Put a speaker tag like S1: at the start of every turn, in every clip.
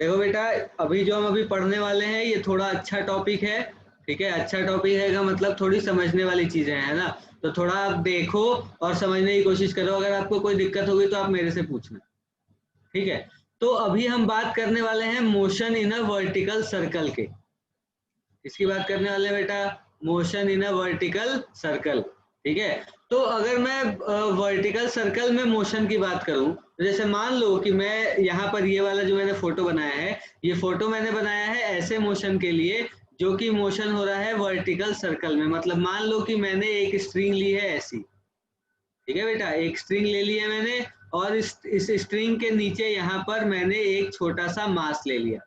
S1: देखो बेटा, अभी जो हम अभी पढ़ने वाले हैं ये थोड़ा अच्छा टॉपिक है, ठीक है। अच्छा टॉपिक है का मतलब थोड़ी समझने वाली चीजें हैं ना, तो थोड़ा आप देखो और समझने की कोशिश करो। अगर आपको कोई दिक्कत होगी तो आप मेरे से पूछना, ठीक है। तो अभी हम बात करने वाले हैं motion in a vertical circle के। इसकी बात करने वाले हैं बेटा, motion in a vertical circle, ठीक है। तो अगर मैं वर्टिकल सर्कल में मोशन की बात करूं, तो जैसे मान लो कि मैं यहाँ पर ये वाला जो मैंने फोटो बनाया है, ये फोटो मैंने बनाया है ऐसे मोशन के लिए जो कि मोशन हो रहा है वर्टिकल सर्कल में। मतलब मान लो कि मैंने एक स्ट्रिंग ली है ऐसी, ठीक है बेटा, एक स्ट्रिंग ले ली है मैंने, और इस स्ट्रिंग के नीचे यहाँ पर मैंने एक छोटा सा मास ले लिया,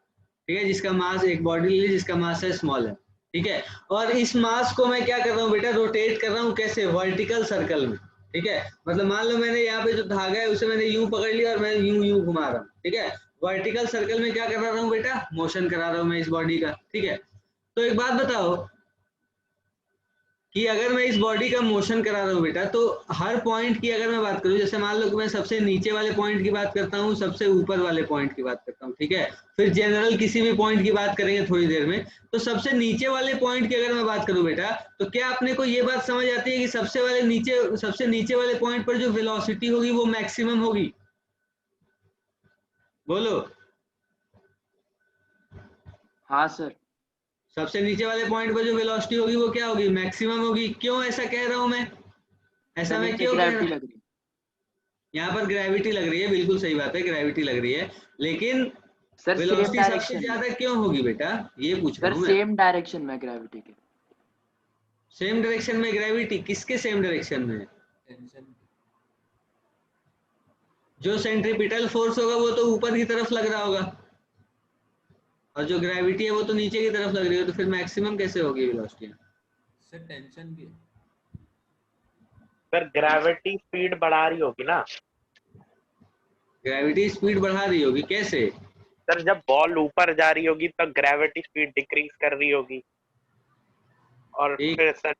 S1: ठीक है, जिसका मास, एक बॉडी ले ली जिसका मास है स्मॉल है, ठीक है। और इस मास को मैं क्या कर रहा हूँ बेटा, रोटेट कर रहा हूँ, कैसे, वर्टिकल सर्कल में, ठीक है। मतलब मान लो मैंने यहाँ पे जो धागा है उसे मैंने यूं पकड़ लिया और मैं यूं घुमा रहा हूँ, ठीक है। वर्टिकल सर्कल में क्या करा रहा हूँ बेटा, मोशन करा रहा हूँ मैं इस बॉडी का, ठीक है। तो एक बात बताओ कि अगर मैं इस बॉडी का मोशन करा रहा हूँ बेटा, तो हर पॉइंट की अगर मैं बात करूँ, जैसे मान लो कि मैं सबसे नीचे वाले पॉइंट की बात करता हूँ, सबसे ऊपर वाले पॉइंट की बात करता हूँ, ठीक है। फिर जनरल किसी भी पॉइंट की बात करेंगे थोड़ी देर में। तो सबसे नीचे वाले पॉइंट की अगर मैं बात करूँ बेटा, तो क्या अपने को ये बात समझ आती है कि सबसे नीचे वाले पॉइंट पर जो वेलोसिटी होगी वो मैक्सिमम होगी? बोलो।
S2: हाँ सर।
S1: सबसे नीचे वाले पॉइंट पर जो वेलोसिटी होगी वो क्या होगी, मैक्सिमम होगी। क्यों ऐसा कह रहा हूं मैं, ऐसा
S2: सर
S1: मैं
S2: नीचे
S1: क्यों कह
S2: ग्रेविटी
S1: रहा,
S2: लग रही है।
S1: यहाँ पर ग्रेविटी लग रही है, बिल्कुल सही बात है, ग्रेविटी लग रही है, लेकिन
S2: सर सेम
S1: वेलोसिटी सबसे
S2: डायरेक्शन में।
S1: ज्यादा क्यों होगी बेटा, ये पूछ रहा
S2: सर
S1: हूँ मैं।
S2: सेम डायरेक्शन में ग्रेविटी के।
S1: सेम डायरेक्शन में ग्रेविटी, किसके सेम डायरेक्शन में? जो सेंट्रीपिटल फोर्स होगा वो तो ऊपर की तरफ लग रहा होगा, और जो ग्रेविटी है वो तो नीचे की तरफ लग रही है, तो फिर मैक्सिमम कैसे होगी वेलोसिटी?
S3: सर टेंशन भी है।
S4: सर ग्रेविटी स्पीड बढ़ा रही होगी ना।
S1: ग्रेविटी स्पीड बढ़ा रही होगी, कैसे?
S4: सर जब बॉल ऊपर जा रही होगी तब ग्रेविटी स्पीड डिक्रीज कर रही होगी, और
S1: ठीक,
S4: फिर सर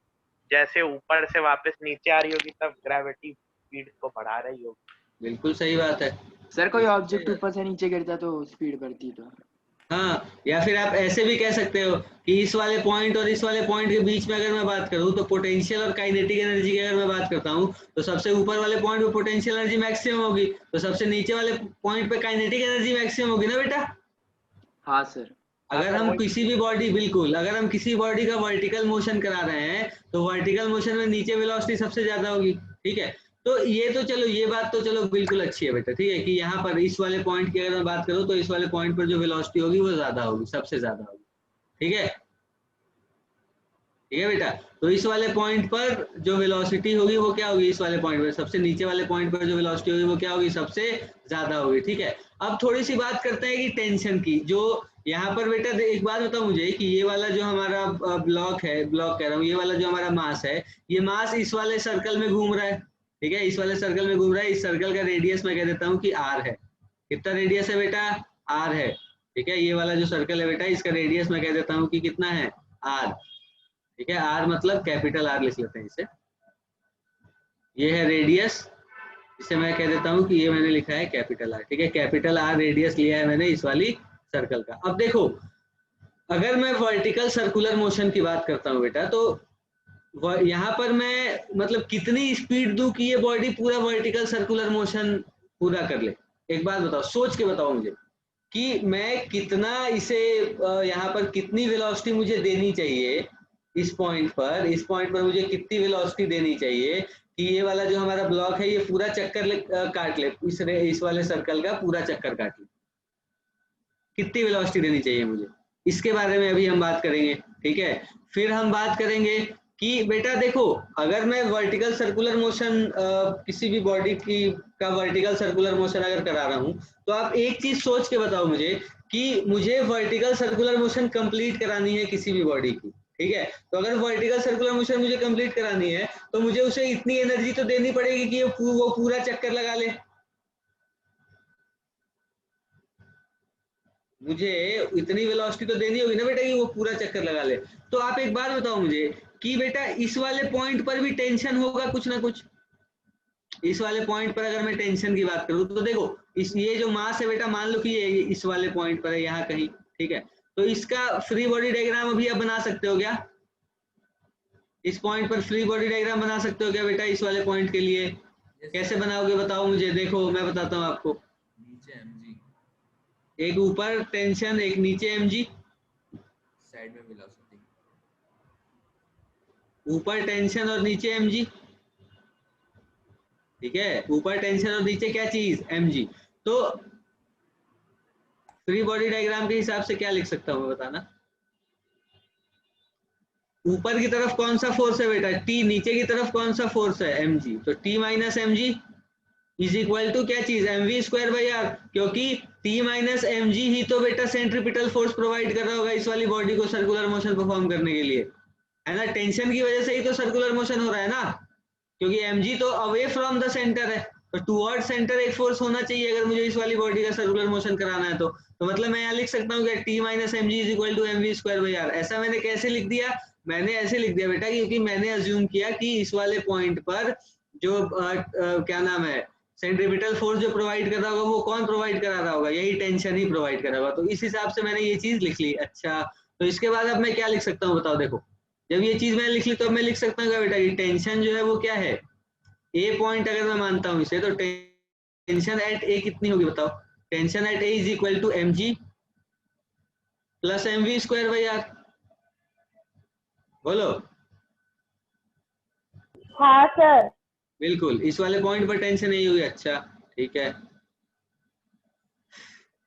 S4: जैसे ऊपर से वापस नीचे आ रही होगी तब ग्रेविटी स्पीड को बढ़ा रही होगी।
S1: बिल्कुल सही बात है,
S2: सर कोई
S1: बिल्कुल सही
S2: ऑब्जेक्ट
S1: बात
S2: ऊपर से नीचे गिरता तो स्पीड बढ़ती तो।
S1: है। हाँ, या फिर आप ऐसे भी कह सकते हो कि इस वाले पॉइंट और इस वाले पॉइंट के बीच में अगर मैं बात करूं, तो पोटेंशियल और काइनेटिक एनर्जी की अगर मैं बात करता हूं, तो सबसे ऊपर वाले पॉइंट पे पोटेंशियल एनर्जी मैक्सिमम होगी, तो सबसे नीचे वाले पॉइंट पे काइनेटिक एनर्जी मैक्सिमम होगी ना बेटा।
S2: हाँ सर।
S4: हाँ
S1: अगर
S4: सर
S1: हम
S4: वही।
S1: किसी भी बॉडी, बिल्कुल, अगर हम किसी बॉडी का वर्टिकल मोशन करा रहे हैं, तो वर्टिकल मोशन में नीचे वेलोसिटी सबसे ज्यादा होगी, ठीक है। तो ये तो चलो, ये बात तो चलो बिल्कुल अच्छी है बेटा, ठीक है, कि यहाँ पर इस वाले पॉइंट की अगर मैं बात करूँ तो इस वाले पॉइंट पर जो वेलोसिटी होगी वो ज्यादा होगी, सबसे ज्यादा होगी, ठीक है। ठीक है बेटा, तो इस वाले पॉइंट पर जो वेलोसिटी होगी वो क्या होगी, इस वाले पॉइंट पर, सबसे नीचे वाले पॉइंट पर जो वेलोसिटी होगी वो क्या होगी, सबसे ज्यादा होगी, ठीक है। अब थोड़ी सी बात करते हैं कि टेंशन की। जो यहाँ पर बेटा, एक बात बताओ मुझे कि ये वाला जो हमारा ब्लॉक है, ब्लॉक कह रहा हूँ, ये वाला जो हमारा मास है, ये मास इस वाले सर्कल में घूम रहा है, ठीक है, इस वाले सर्कल में घूम रहा है। इस सर्कल का रेडियस मैं कह देता हूँ कि आर है। कितना रेडियस है बेटा, आर है, ठीक है। ये वाला जो सर्कल है बेटा, इसका रेडियस मैं कह देता हूँ कि कितना है, आर, ठीक है। आर मतलब कैपिटल आर लिख लेते हैं इसे, ये है रेडियस, इसे मैं कह देता हूं कि ये मैंने लिखा है कैपिटल आर, ठीक है। कैपिटल आर रेडियस लिया है मैंने इस वाली सर्कल का। अब देखो, अगर मैं वर्टिकल सर्कुलर मोशन की बात करता हूं बेटा, तो यहाँ पर मैं मतलब कितनी स्पीड दूं कि ये बॉडी पूरा वर्टिकल सर्कुलर मोशन पूरा कर ले? एक बात बताओ, सोच के बताओ मुझे कि मैं कितना इसे यहाँ पर कितनी वेलोसिटी मुझे देनी चाहिए, इस पॉइंट पर मुझे कितनी वेलोसिटी देनी चाहिए कि ये वाला जो हमारा ब्लॉक है ये पूरा चक्कर काट ले, इस वाले सर्कल का पूरा चक्कर काट ले। कितनी वेलोसिटी देनी चाहिए मुझे, इसके बारे में अभी हम बात करेंगे, ठीक है। फिर हम बात करेंगे कि बेटा देखो, अगर मैं वर्टिकल सर्कुलर मोशन किसी भी बॉडी की का वर्टिकल सर्कुलर मोशन अगर करा रहा हूं, तो आप एक चीज सोच के बताओ मुझे कि मुझे वर्टिकल सर्कुलर मोशन कंप्लीट करानी है किसी भी बॉडी की, ठीक है। तो अगर वर्टिकल सर्कुलर मोशन मुझे कंप्लीट करानी है, तो मुझे उसे इतनी एनर्जी तो देनी पड़ेगी कि वो पूरा चक्कर लगा ले। मुझे इतनी वेलोसिटी तो देनी होगी ना बेटा कि वो पूरा चक्कर लगा ले। तो आप एक बात बताओ मुझे कि बेटा इस वाले पॉइंट पर भी टेंशन होगा कुछ ना कुछ, इस वाले पॉइंट पर अगर मैं टेंशन की बात करूं तो देखो ये जो मास है बेटा, मान लो कि ये इस वाले पॉइंट पर है यहाँ कहीं, ठीक है, तो इसका फ्री बॉडी डायग्राम अभी आप बना सकते हो क्या? इस पॉइंट पर फ्री बॉडी डायग्राम बना सकते हो क्या बेटा इस वाले पॉइंट के लिए? कैसे बनाओगे बताओ मुझे, देखो मैं बताता हूँ आपको।
S3: नीचे mg,
S1: एक ऊपर टेंशन, एक नीचे mg,
S3: साइड में वेलोसिटी।
S1: ऊपर टेंशन और नीचे mg, ठीक है, ऊपर टेंशन और नीचे क्या चीज, mg। तो फ्री बॉडी डायग्राम के हिसाब से क्या लिख सकता हूँ बताना। ऊपर की तरफ कौन सा फोर्स है बेटा, T, नीचे की तरफ कौन सा फोर्स है, mg, तो T minus mg is equal to क्या चीज, mv स्क्वायर बाई आर, क्योंकि T माइनस mg ही तो बेटा सेंट्रीपिटल फोर्स प्रोवाइड कर रहा होगा इस वाली बॉडी को सर्कुलर मोशन परफॉर्म करने के लिए, है ना। टेंशन की वजह से ही तो सर्कुलर मोशन हो रहा है ना, क्योंकि mg तो अवे फ्रॉम द सेंटर है, तो टुवर्ड सेंटर एक फोर्स होना चाहिए अगर मुझे इस वाली बॉडी का सर्कुलर मोशन कराना है। तो मतलब मैं यहाँ लिख सकता हूँ कि T minus mg is equal to mv square by r. ऐसा मैंने कैसे लिख दिया, मैंने ऐसे लिख दिया बेटा क्योंकि मैंने अज्यूम किया कि इस वाले पॉइंट पर जो क्या नाम है, सेंट्रीपिटल फोर्स जो प्रोवाइड कर रहा होगा वो कौन प्रोवाइड करा रहा होगा, यही टेंशन ही प्रोवाइड करा होगा। तो इस हिसाब से मैंने ये चीज लिख ली। अच्छा, तो इसके बाद अब मैं क्या लिख सकता हूँ बताओ। देखो जब ये चीज मैंने लिख ली तो अब मैं लिख सकता हूँ बेटा कि टेंशन जो है वो क्या है, ए पॉइंट अगर मैं मानता हूँ इसे, तो टेंशन एट ए कितनी होगी बताओ। Tension at A is equal to mg plus mv square by R. बोलो।
S5: हाँ सर।
S1: बिल्कुल, इस वाले पॉइंट पर टेंशन नहीं होगी। अच्छा ठीक है,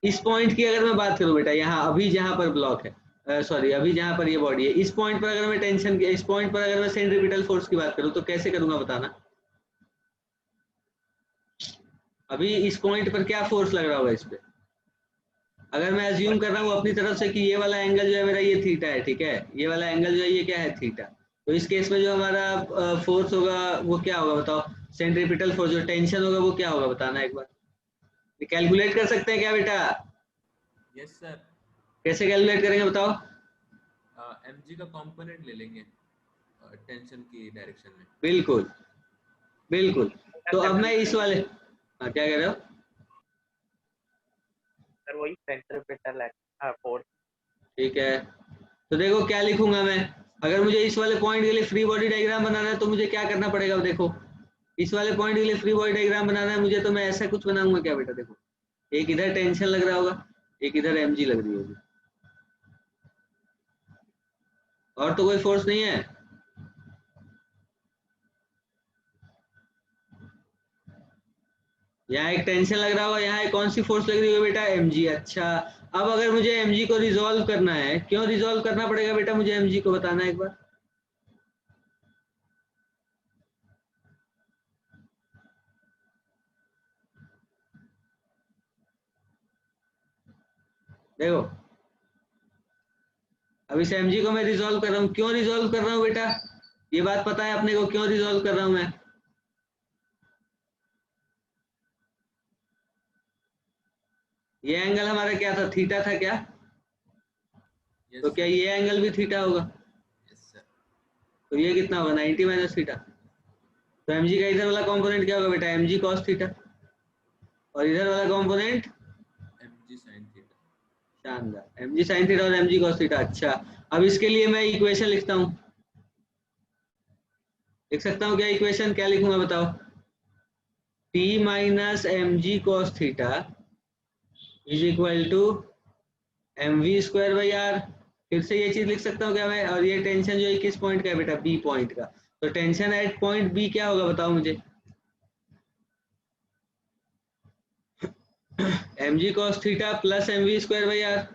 S1: इस पॉइंट की अगर मैं बात करूं बेटा, यहाँ अभी जहां पर ब्लॉक है, सॉरी अभी जहां पर ये बॉडी है, इस पॉइंट पर अगर मैं टेंशन, इस पॉइंट पर अगर मैं सेंट्रीपिटल फोर्स की बात करूं तो कैसे करूंगा बताना। अभी इस पॉइंट पर क्या फोर्स लग रहा होगा इस पे, अगर मैं अज्यूम कर रहा हूँ अपनी तरफ से कि ये वाला एंगल जो है मेरा ये थीटा है, ठीक है, ये वाला एंगल जो है ये क्या है, थीटा, तो इस केस में जो हमारा फोर्स होगा वो क्या होगा बताओ, सेंट्रीपिटल फोर्स, जो टेंशन होगा वो क्या होगा बताना एक बार। कैलकुलेट कर सकते हैं क्या बेटा?
S3: Yes sir.
S1: कैसे कैलकुलेट करेंगे बताओ?
S3: mg का कंपोनेंट ले लेंगे टेंशन की डायरेक्शन में।
S1: बिल्कुल बिल्कुल। तो अब मैं इस वाले, हाँ क्या कह रहे हो
S4: सर? वही सेंट्रीपिटल फोर्स।
S1: ठीक है, तो देखो क्या लिखूंगा मैं, अगर मुझे इस वाले पॉइंट के लिए फ्री बॉडी डायग्राम बनाना है तो मुझे क्या करना पड़ेगा। देखो इस वाले पॉइंट के लिए फ्री बॉडी डायग्राम बनाना है मुझे, तो मैं ऐसा कुछ बनाऊंगा क्या बेटा। देखो एक इधर टेंशन लग रहा होगा, एक इधर mg लग रही होगी, और तो कोई फोर्स नहीं है। यहाँ एक टेंशन लग रहा होगा, यहाँ एक कौन सी फोर्स लग रही होगी बेटा, mg। अच्छा, अब अगर मुझे mg को रिजॉल्व करना है, क्यों रिजॉल्व करना पड़ेगा बेटा मुझे mg को बताना एक बार। देखो अब इस mg को मैं रिजॉल्व कर रहा हूँ, क्यों रिजॉल्व कर रहा हूँ बेटा, ये बात पता है अपने को क्यों रिजॉल्व कर रहा हूँ मैं। ये एंगल हमारा क्या था, थीटा था क्या,
S3: यस
S1: तो क्या ये एंगल भी थीटा होगा,
S3: यस सर।
S1: तो ये कितना होगा 90 माइनस थीटा। तो mg का इधर वाला कंपोनेंट क्या होगा बेटा, mg cos थीटा, और इधर वाला कंपोनेंट
S3: mg sin थीटा।
S1: शानदार, mg sin थीटा और mg cos थीटा। अच्छा, अब इसके लिए मैं इक्वेशन लिखता हूँ, लिख सकता हूँ क्या इक्वेशन, क्या लिखूंगा बताओ। T minus mg cos theta is equal to mv square by R. फिर से ये चीज लिख सकता हूँ क्या मैं, और ये टेंशन जो है किस पॉइंट का है बेटा, बी पॉइंट का, तो टेंशन एट पॉइंट बी क्या होगा बताओ मुझे, mg cos theta plus mv square by R.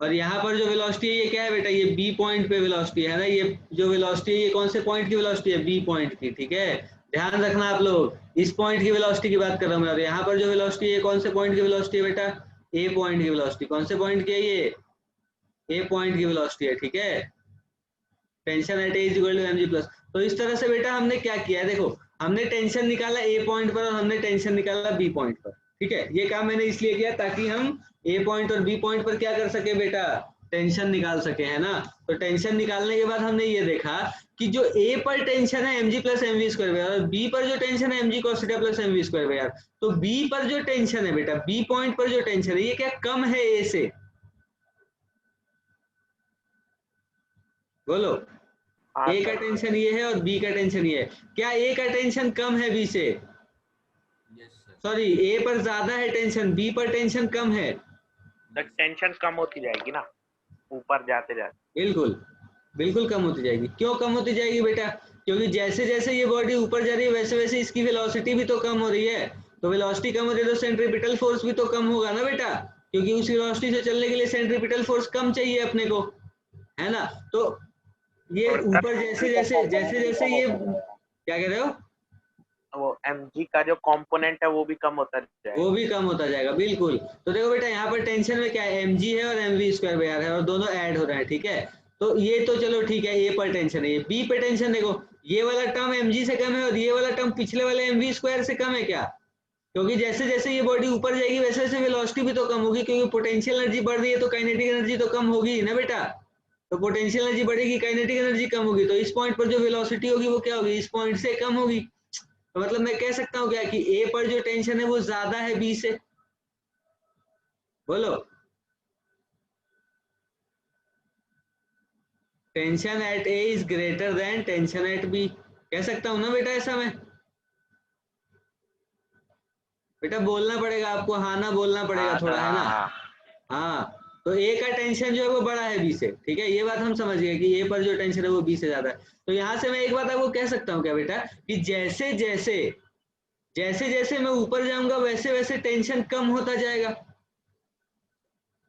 S1: और यहाँ पर जो वेलोसिटी है ये क्या है बेटा, ये बी पॉइंट पे वेलोसिटी है ना, ये जो वेलोसिटी है ये कौन से पॉइंट की वेलोसिटी है, बी पॉइंट की, ठीक है, ध्यान रखना आप लोग, इस पॉइंट की वेलोसिटी की बात कर रहा हूँ मैं। और यहाँ पर जो वेलोसिटी है कौन से पॉइंट की वेलोसिटी है बेटा, ए पॉइंट की वेलोसिटी। कौन से पॉइंट की है ये, ए पॉइंट की वेलोसिटी है, ठीक है। Tension at A is equal to mg plus. तो इस तरह से बेटा हमने क्या किया है, देखो हमने टेंशन निकाला ए पॉइंट पर और हमने टेंशन निकाला बी पॉइंट पर, ठीक है। ये काम मैंने इसलिए किया ताकि हम ए पॉइंट और बी पॉइंट पर क्या कर सके बेटा, टेंशन निकाल सके, है ना। तो टेंशन निकालने के बाद हमने ये देखा कि जो ए पर टेंशन है mg plus M V square by R, और बी पर जो टेंशन है mg cos theta plus M V square by R. तो बी पर जो टेंशन है बेटा, बी पॉइंट पर जो टेंशन है, ये क्या कम है ए से? बोलो।
S4: हाँ
S1: ए का
S4: सर।
S1: टेंशन ये है और बी का टेंशन ये है, क्या ए का टेंशन कम है बी से?
S3: Yes sir.
S1: सॉरी, ए पर ज्यादा है टेंशन, बी पर टेंशन कम है।
S4: तक टेंशन कम होती जाएगी ना ऊपर जाते जाते।
S1: बिल्कुल बिल्कुल कम होती जाएगी। क्यों कम होती जाएगी बेटा? क्योंकि जैसे जैसे ये बॉडी ऊपर जा रही है वैसे वैसे इसकी वेलोसिटी भी तो कम हो रही है। तो वेलोसिटी कम हो रही है तो सेंट्रीपिटल फोर्स भी तो कम होगा ना बेटा, क्योंकि उस वेलोसिटी से चलने के लिए सेंट्रीपिटल फोर्स कम चाहिए अपने को, है ना। तो ये
S4: और
S1: ऊपर जैसे जैसे ये क्या कह रहे हो?
S4: वो mg का जो कंपोनेंट है वो भी कम होता जाएगा।
S1: वो भी कम होता जाएगा, बिल्कुल। तो देखो बेटा, यहाँ पर टेंशन में क्या है, mg है और mv स्क्वायर बाई आर है, और दोनों ऐड हो रहे हैं, ठीक है। तो ये तो चलो ठीक है, ए पर टेंशन है। ये बी पर टेंशन देखो, ये वाला टर्म mg से कम है और ये वाला टर्म पिछले वाले mv स्क्वायर से कम है। क्या? क्योंकि जैसे जैसे ये बॉडी ऊपर जाएगी वैसे वैसे वेलोसिटी भी तो कम होगी, क्योंकि पोटेंशियल एनर्जी बढ़ रही है तो काइनेटिक एनर्जी तो कम होगी ना बेटा। तो पोटेंशियल एनर्जी बढ़ेगी, काइनेटिक एनर्जी कम होगी, तो इस पॉइंट पर जो वेलोसिटी होगी वो क्या होगी, इस पॉइंट से कम होगी। तो मतलब मैं कह सकता हूँ क्या कि ए पर जो टेंशन है वो ज्यादा है बी से। बोलो। Tension at A is greater than tension at B, कह सकता हूं ना बेटा ऐसा मैं? बेटा बोलना पड़ेगा आपको, हाँ ना बोलना पड़ेगा
S4: हाँ
S1: थोड़ा,
S4: सर,
S1: है ना।
S4: हाँ।
S1: हाँ, तो ए का टेंशन जो है वो बड़ा है बी से, ठीक है। ये बात हम समझ गए कि ए पर जो टेंशन है वो बी से ज्यादा है। तो यहां से मैं एक बात आपको कह सकता हूँ क्या बेटा, कि जैसे जैसे जैसे जैसे मैं ऊपर जाऊंगा वैसे वैसे टेंशन कम होता जाएगा,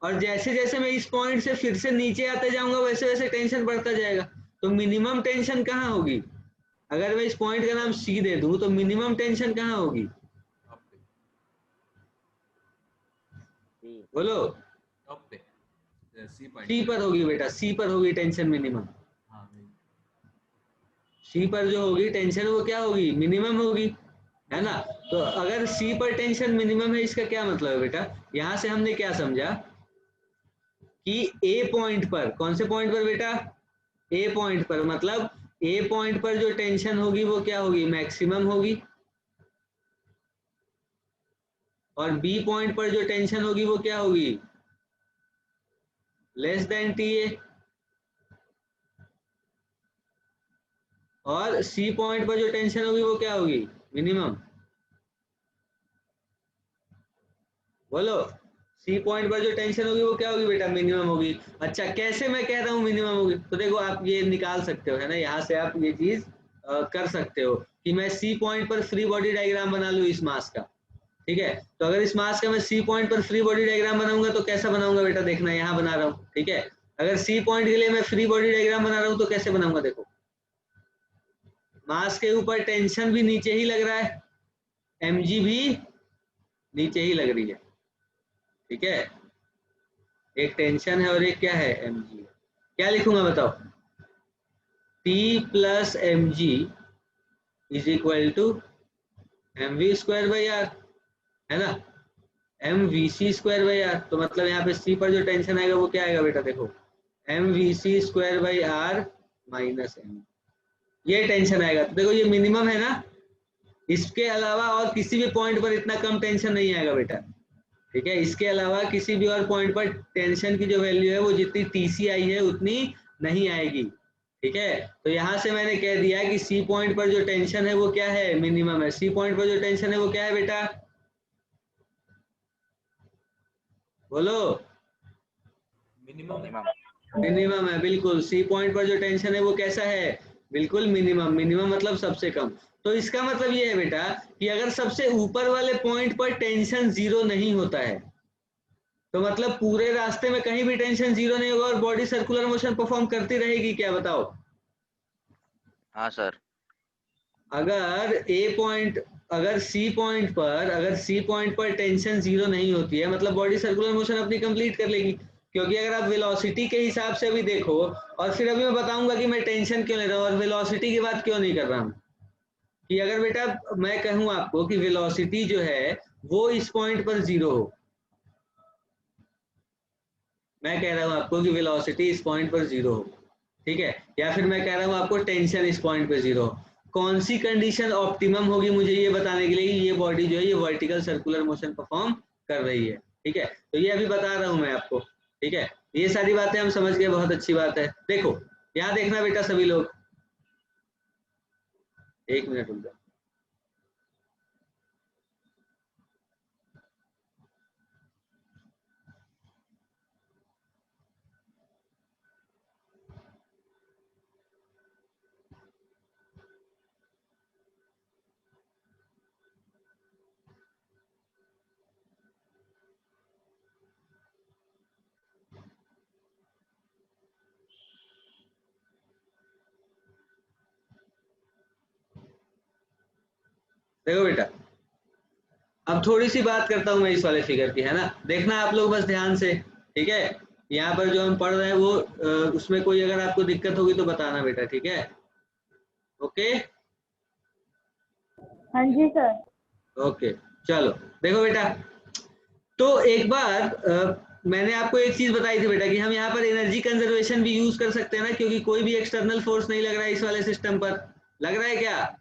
S1: और जैसे जैसे मैं इस पॉइंट से फिर से नीचे आते जाऊंगा वैसे वैसे टेंशन बढ़ता जाएगा। तो मिनिमम टेंशन कहाँ होगी? अगर मैं इस पॉइंट का नाम सी दे दूं तो मिनिमम टेंशन कहाँ होगी?
S3: टॉप पे।
S1: बोलो।
S3: टॉप पे सी पॉइंट
S1: सी
S3: पे।
S1: पर होगी बेटा, सी पर होगी टेंशन मिनिमम।
S3: हाँ वही।
S1: सी पर जो होगी टेंशन वो क्या होगी, मिनिमम होगी, है ना। तो अगर सी पर टेंशन मिनिमम है, इसका क्या मतलब है बेटा, यहां से हमने क्या समझा कि ए पॉइंट पर, कौन से पॉइंट पर बेटा, ए पॉइंट पर, मतलब ए पॉइंट पर जो टेंशन होगी वो क्या होगी, मैक्सिमम होगी, और बी पॉइंट पर जो टेंशन होगी वो क्या होगी, लेस देन टी ए, और सी पॉइंट पर जो टेंशन होगी वो क्या होगी, मिनिमम। बोलो। सी पॉइंट पर जो टेंशन होगी वो क्या होगी बेटा, मिनिमम होगी। अच्छा, कैसे मैं कह रहा हूँ मिनिमम होगी, तो देखो आप ये निकाल सकते हो, है ना, यहाँ से आप ये चीज कर सकते हो कि मैं सी पॉइंट पर फ्री बॉडी डायग्राम बना लूँ इस मास का, ठीक है। तो अगर इस मास का मैं सी पॉइंट पर फ्री बॉडी डायग्राम बनाऊंगा तो कैसा बनाऊंगा बेटा, देखना यहाँ बना रहा हूँ, ठीक है। अगर सी पॉइंट के लिए मैं फ्री बॉडी डायग्राम बना रहा हूँ तो कैसे बनाऊंगा, देखो मास के ऊपर टेंशन भी नीचे ही लग रहा है, mg भी नीचे ही लग रही है, ठीक है। एक टेंशन है और एक क्या है, mg। क्या लिखूंगा बताओ, T plus M G is equal to M V square by R, है ना, M V C square by R. तो मतलब यहाँ पे C पर जो टेंशन आएगा वो क्या आएगा बेटा, देखो M V C square by R minus M, ये टेंशन आएगा। तो देखो ये मिनिमम है ना, इसके अलावा और किसी भी पॉइंट पर इतना कम टेंशन नहीं आएगा बेटा, ठीक है। इसके अलावा किसी भी और पॉइंट पर टेंशन की जो वैल्यू है वो जितनी टीसी आई है उतनी नहीं आएगी, ठीक है। तो यहां से मैंने कह दिया कि सी पॉइंट पर जो टेंशन है वो क्या है, मिनिमम है। सी पॉइंट पर जो टेंशन है वो क्या है बेटा, बोलो।
S3: मिनिमम है।
S1: मिनिमम है, बिल्कुल। सी पॉइंट पर जो टेंशन है वो कैसा है, बिल्कुल मिनिमम। मिनिमम मतलब सबसे कम। तो इसका मतलब ये है बेटा कि अगर सबसे ऊपर वाले पॉइंट पर टेंशन जीरो नहीं होता है तो मतलब पूरे रास्ते में कहीं भी टेंशन जीरो नहीं होगा और बॉडी सर्कुलर मोशन परफॉर्म करती रहेगी, क्या बताओ।
S5: हाँ सर।
S1: अगर ए पॉइंट, अगर सी पॉइंट पर टेंशन जीरो नहीं होती है मतलब बॉडी सर्कुलर मोशन अपनी कंप्लीट कर लेगी, क्योंकि अगर आप वेलोसिटी के हिसाब से भी देखो, और फिर अभी मैं बताऊंगा कि मैं टेंशन क्यों ले रहा हूँ और वेलोसिटी की बात क्यों नहीं कर रहा हूँ, कि अगर बेटा मैं कहूँ आपको कि वेलोसिटी जो है वो इस पॉइंट पर जीरो हो, मैं कह रहा हूँ आपको कि वेलोसिटी इस पॉइंट पर 0 हो, ठीक है, या फिर मैं कह रहा हूँ आपको टेंशन इस पॉइंट पर 0 हो। कौन सी कंडीशन ऑप्टिमम होगी मुझे ये बताने के लिए कि ये बॉडी जो है ये वर्टिकल सर्कुलर मोशन परफॉर्म कर रही है, ठीक है। तो ये अभी बता रहा हूँ मैं आपको, ठीक है। ये सारी बातें हम समझ गए, बहुत अच्छी बात है। देखो यहाँ देखना बेटा सभी लोग, एक मिनट रुक जाओ। देखो बेटा, अब थोड़ी सी बात करता हूँ मैं इस वाले फिगर की, है ना। देखना आप लोग बस ध्यान से, ठीक है। यहाँ पर जो हम पढ़ रहे हैं वो उसमें कोई अगर आपको दिक्कत होगी तो बताना बेटा, ठीक है। ओके
S6: हाँ जी सर।
S1: ओके, चलो देखो बेटा, तो एक बार मैंने आपको एक चीज बताई थी बेटा कि हम यहाँ पर एनर्जी कंजर्वेशन भी यूज कर सकते हैं ना, क्योंकि कोई भी एक्सटर्नल फोर्स नहीं लग रहा है इस वाले सिस्टम पर। लग रहा है क्या?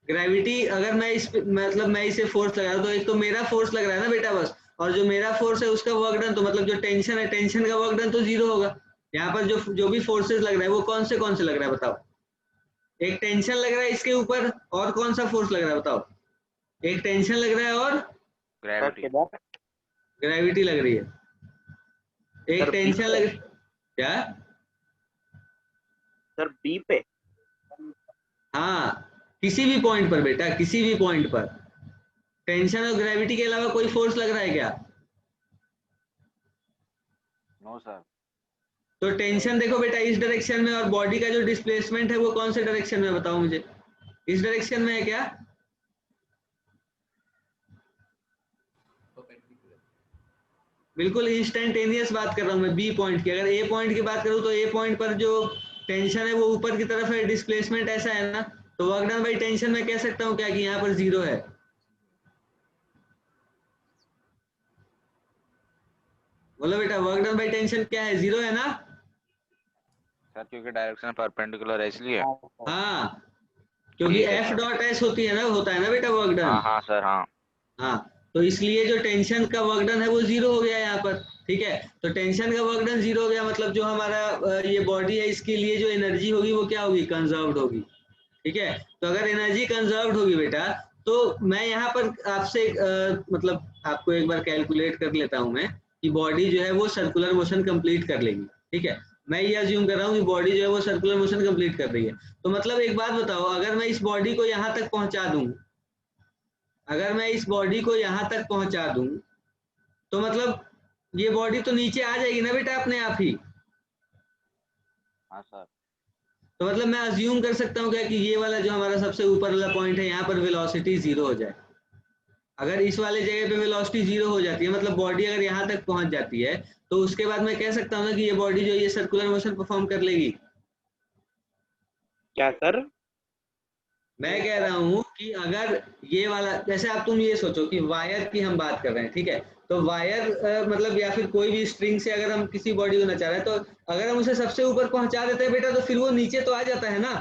S1: ग्रेविटी, अगर मैं इस मतलब मैं इसे फोर्स लगा रहा हूं तो एक तो मेरा फोर्स लग रहा है ना बेटा बस, और जो मेरा फोर्स है उसका वर्क डन, तो मतलब जो टेंशन है टेंशन का वर्क डन तो 0 होगा। यहाँ पर जो भी फोर्सेस लग रहा है वो कौन से लग रहा है बताओ? एक टेंशन लग रहा है इसके ऊपर, और कौन सा फोर्स लग रहा है बताओ? एक टेंशन लग रहा है और
S5: ग्रेविटी।
S1: ग्रेविटी लग रही है। एक टेंशन लग क्या?
S4: सर बी पे।
S1: हाँ, किसी भी पॉइंट पर बेटा, किसी भी पॉइंट पर टेंशन और ग्रेविटी के अलावा कोई फोर्स लग रहा है क्या?
S5: No sir.
S1: तो टेंशन देखो बेटा इस डायरेक्शन में, और बॉडी का जो डिस्प्लेसमेंट है वो कौन से डायरेक्शन में बताओ मुझे? इस डायरेक्शन में है क्या? बिल्कुल इंस्टेंटेनियस बात कर रहा हूँ मैं बी पॉइंट की। अगर ए पॉइंट की बात करूँ तो ए पॉइंट पर जो टेंशन है वो ऊपर की तरफ है, डिस्प्लेसमेंट ऐसा है ना, तो वर्क डन बाई टेंशन में कह सकता हूँ क्या कि यहाँ पर 0 है। बोलो बेटा, वर्क डन बाई टेंशन क्या है? 0 है ना
S5: सर क्योंकि डायरेक्शन परपेंडिकुलर है इसलिए।
S1: हाँ, क्योंकि
S5: ठीक है
S1: एफ
S5: सर।
S1: डॉट एस होती है ना, होता है ना बेटा वर्क डन।
S5: हाँ हाँ सर हाँ।
S1: हाँ, तो इसलिए जो टेंशन का वर्क डन है वो 0 हो गया यहाँ पर, ठीक है। तो टेंशन का वर्क डन 0 हो गया, मतलब जो हमारा ये बॉडी है इसके लिए जो एनर्जी होगी वो क्या होगी? कंजर्व्ड होगी, ठीक है। तो अगर एनर्जी कंजर्व्ड होगी बेटा, तो मैं यहाँ पर आपसे मतलब आपको एक बार कैलकुलेट कर लेता हूँ मैं कि बॉडी जो है वो सर्कुलर मोशन कंप्लीट कर लेगी, ठीक है। मैं ये अज्यूम कर रहा हूँ कि बॉडी जो है वो सर्कुलर मोशन कंप्लीट कर रही है। तो मतलब एक बात बताओ, अगर मैं इस बॉडी को यहाँ तक पहुंचा दूं, अगर मैं इस बॉडी को यहाँ तक पहुंचा दूं, तो मतलब ये बॉडी तो नीचे आ जाएगी ना बेटा अपने आप ही।
S5: हाँ सर।
S1: तो मतलब मैं अज्यूम कर सकता हूँ क्या कि ये वाला जो हमारा सबसे ऊपर वाला पॉइंट है यहाँ पर वेलोसिटी 0 हो जाए। अगर इस वाले जगह पे वेलोसिटी 0 हो जाती है, मतलब बॉडी अगर यहाँ तक पहुंच जाती है, तो उसके बाद मैं कह सकता हूँ ना कि ये बॉडी जो ये सर्कुलर मोशन परफॉर्म कर लेगी।
S4: क्या सर?
S1: मैं कह रहा हूँ कि अगर ये वाला, जैसे आप तुम ये सोचो कि वायर की हम बात कर रहे हैं, ठीक है। तो वायर मतलब या फिर कोई भी स्ट्रिंग से अगर हम किसी बॉडी को नचा रहे हैं, तो अगर हम उसे सबसे ऊपर पहुंचा देते हैं बेटा, तो फिर वो नीचे तो आ जाता है ना।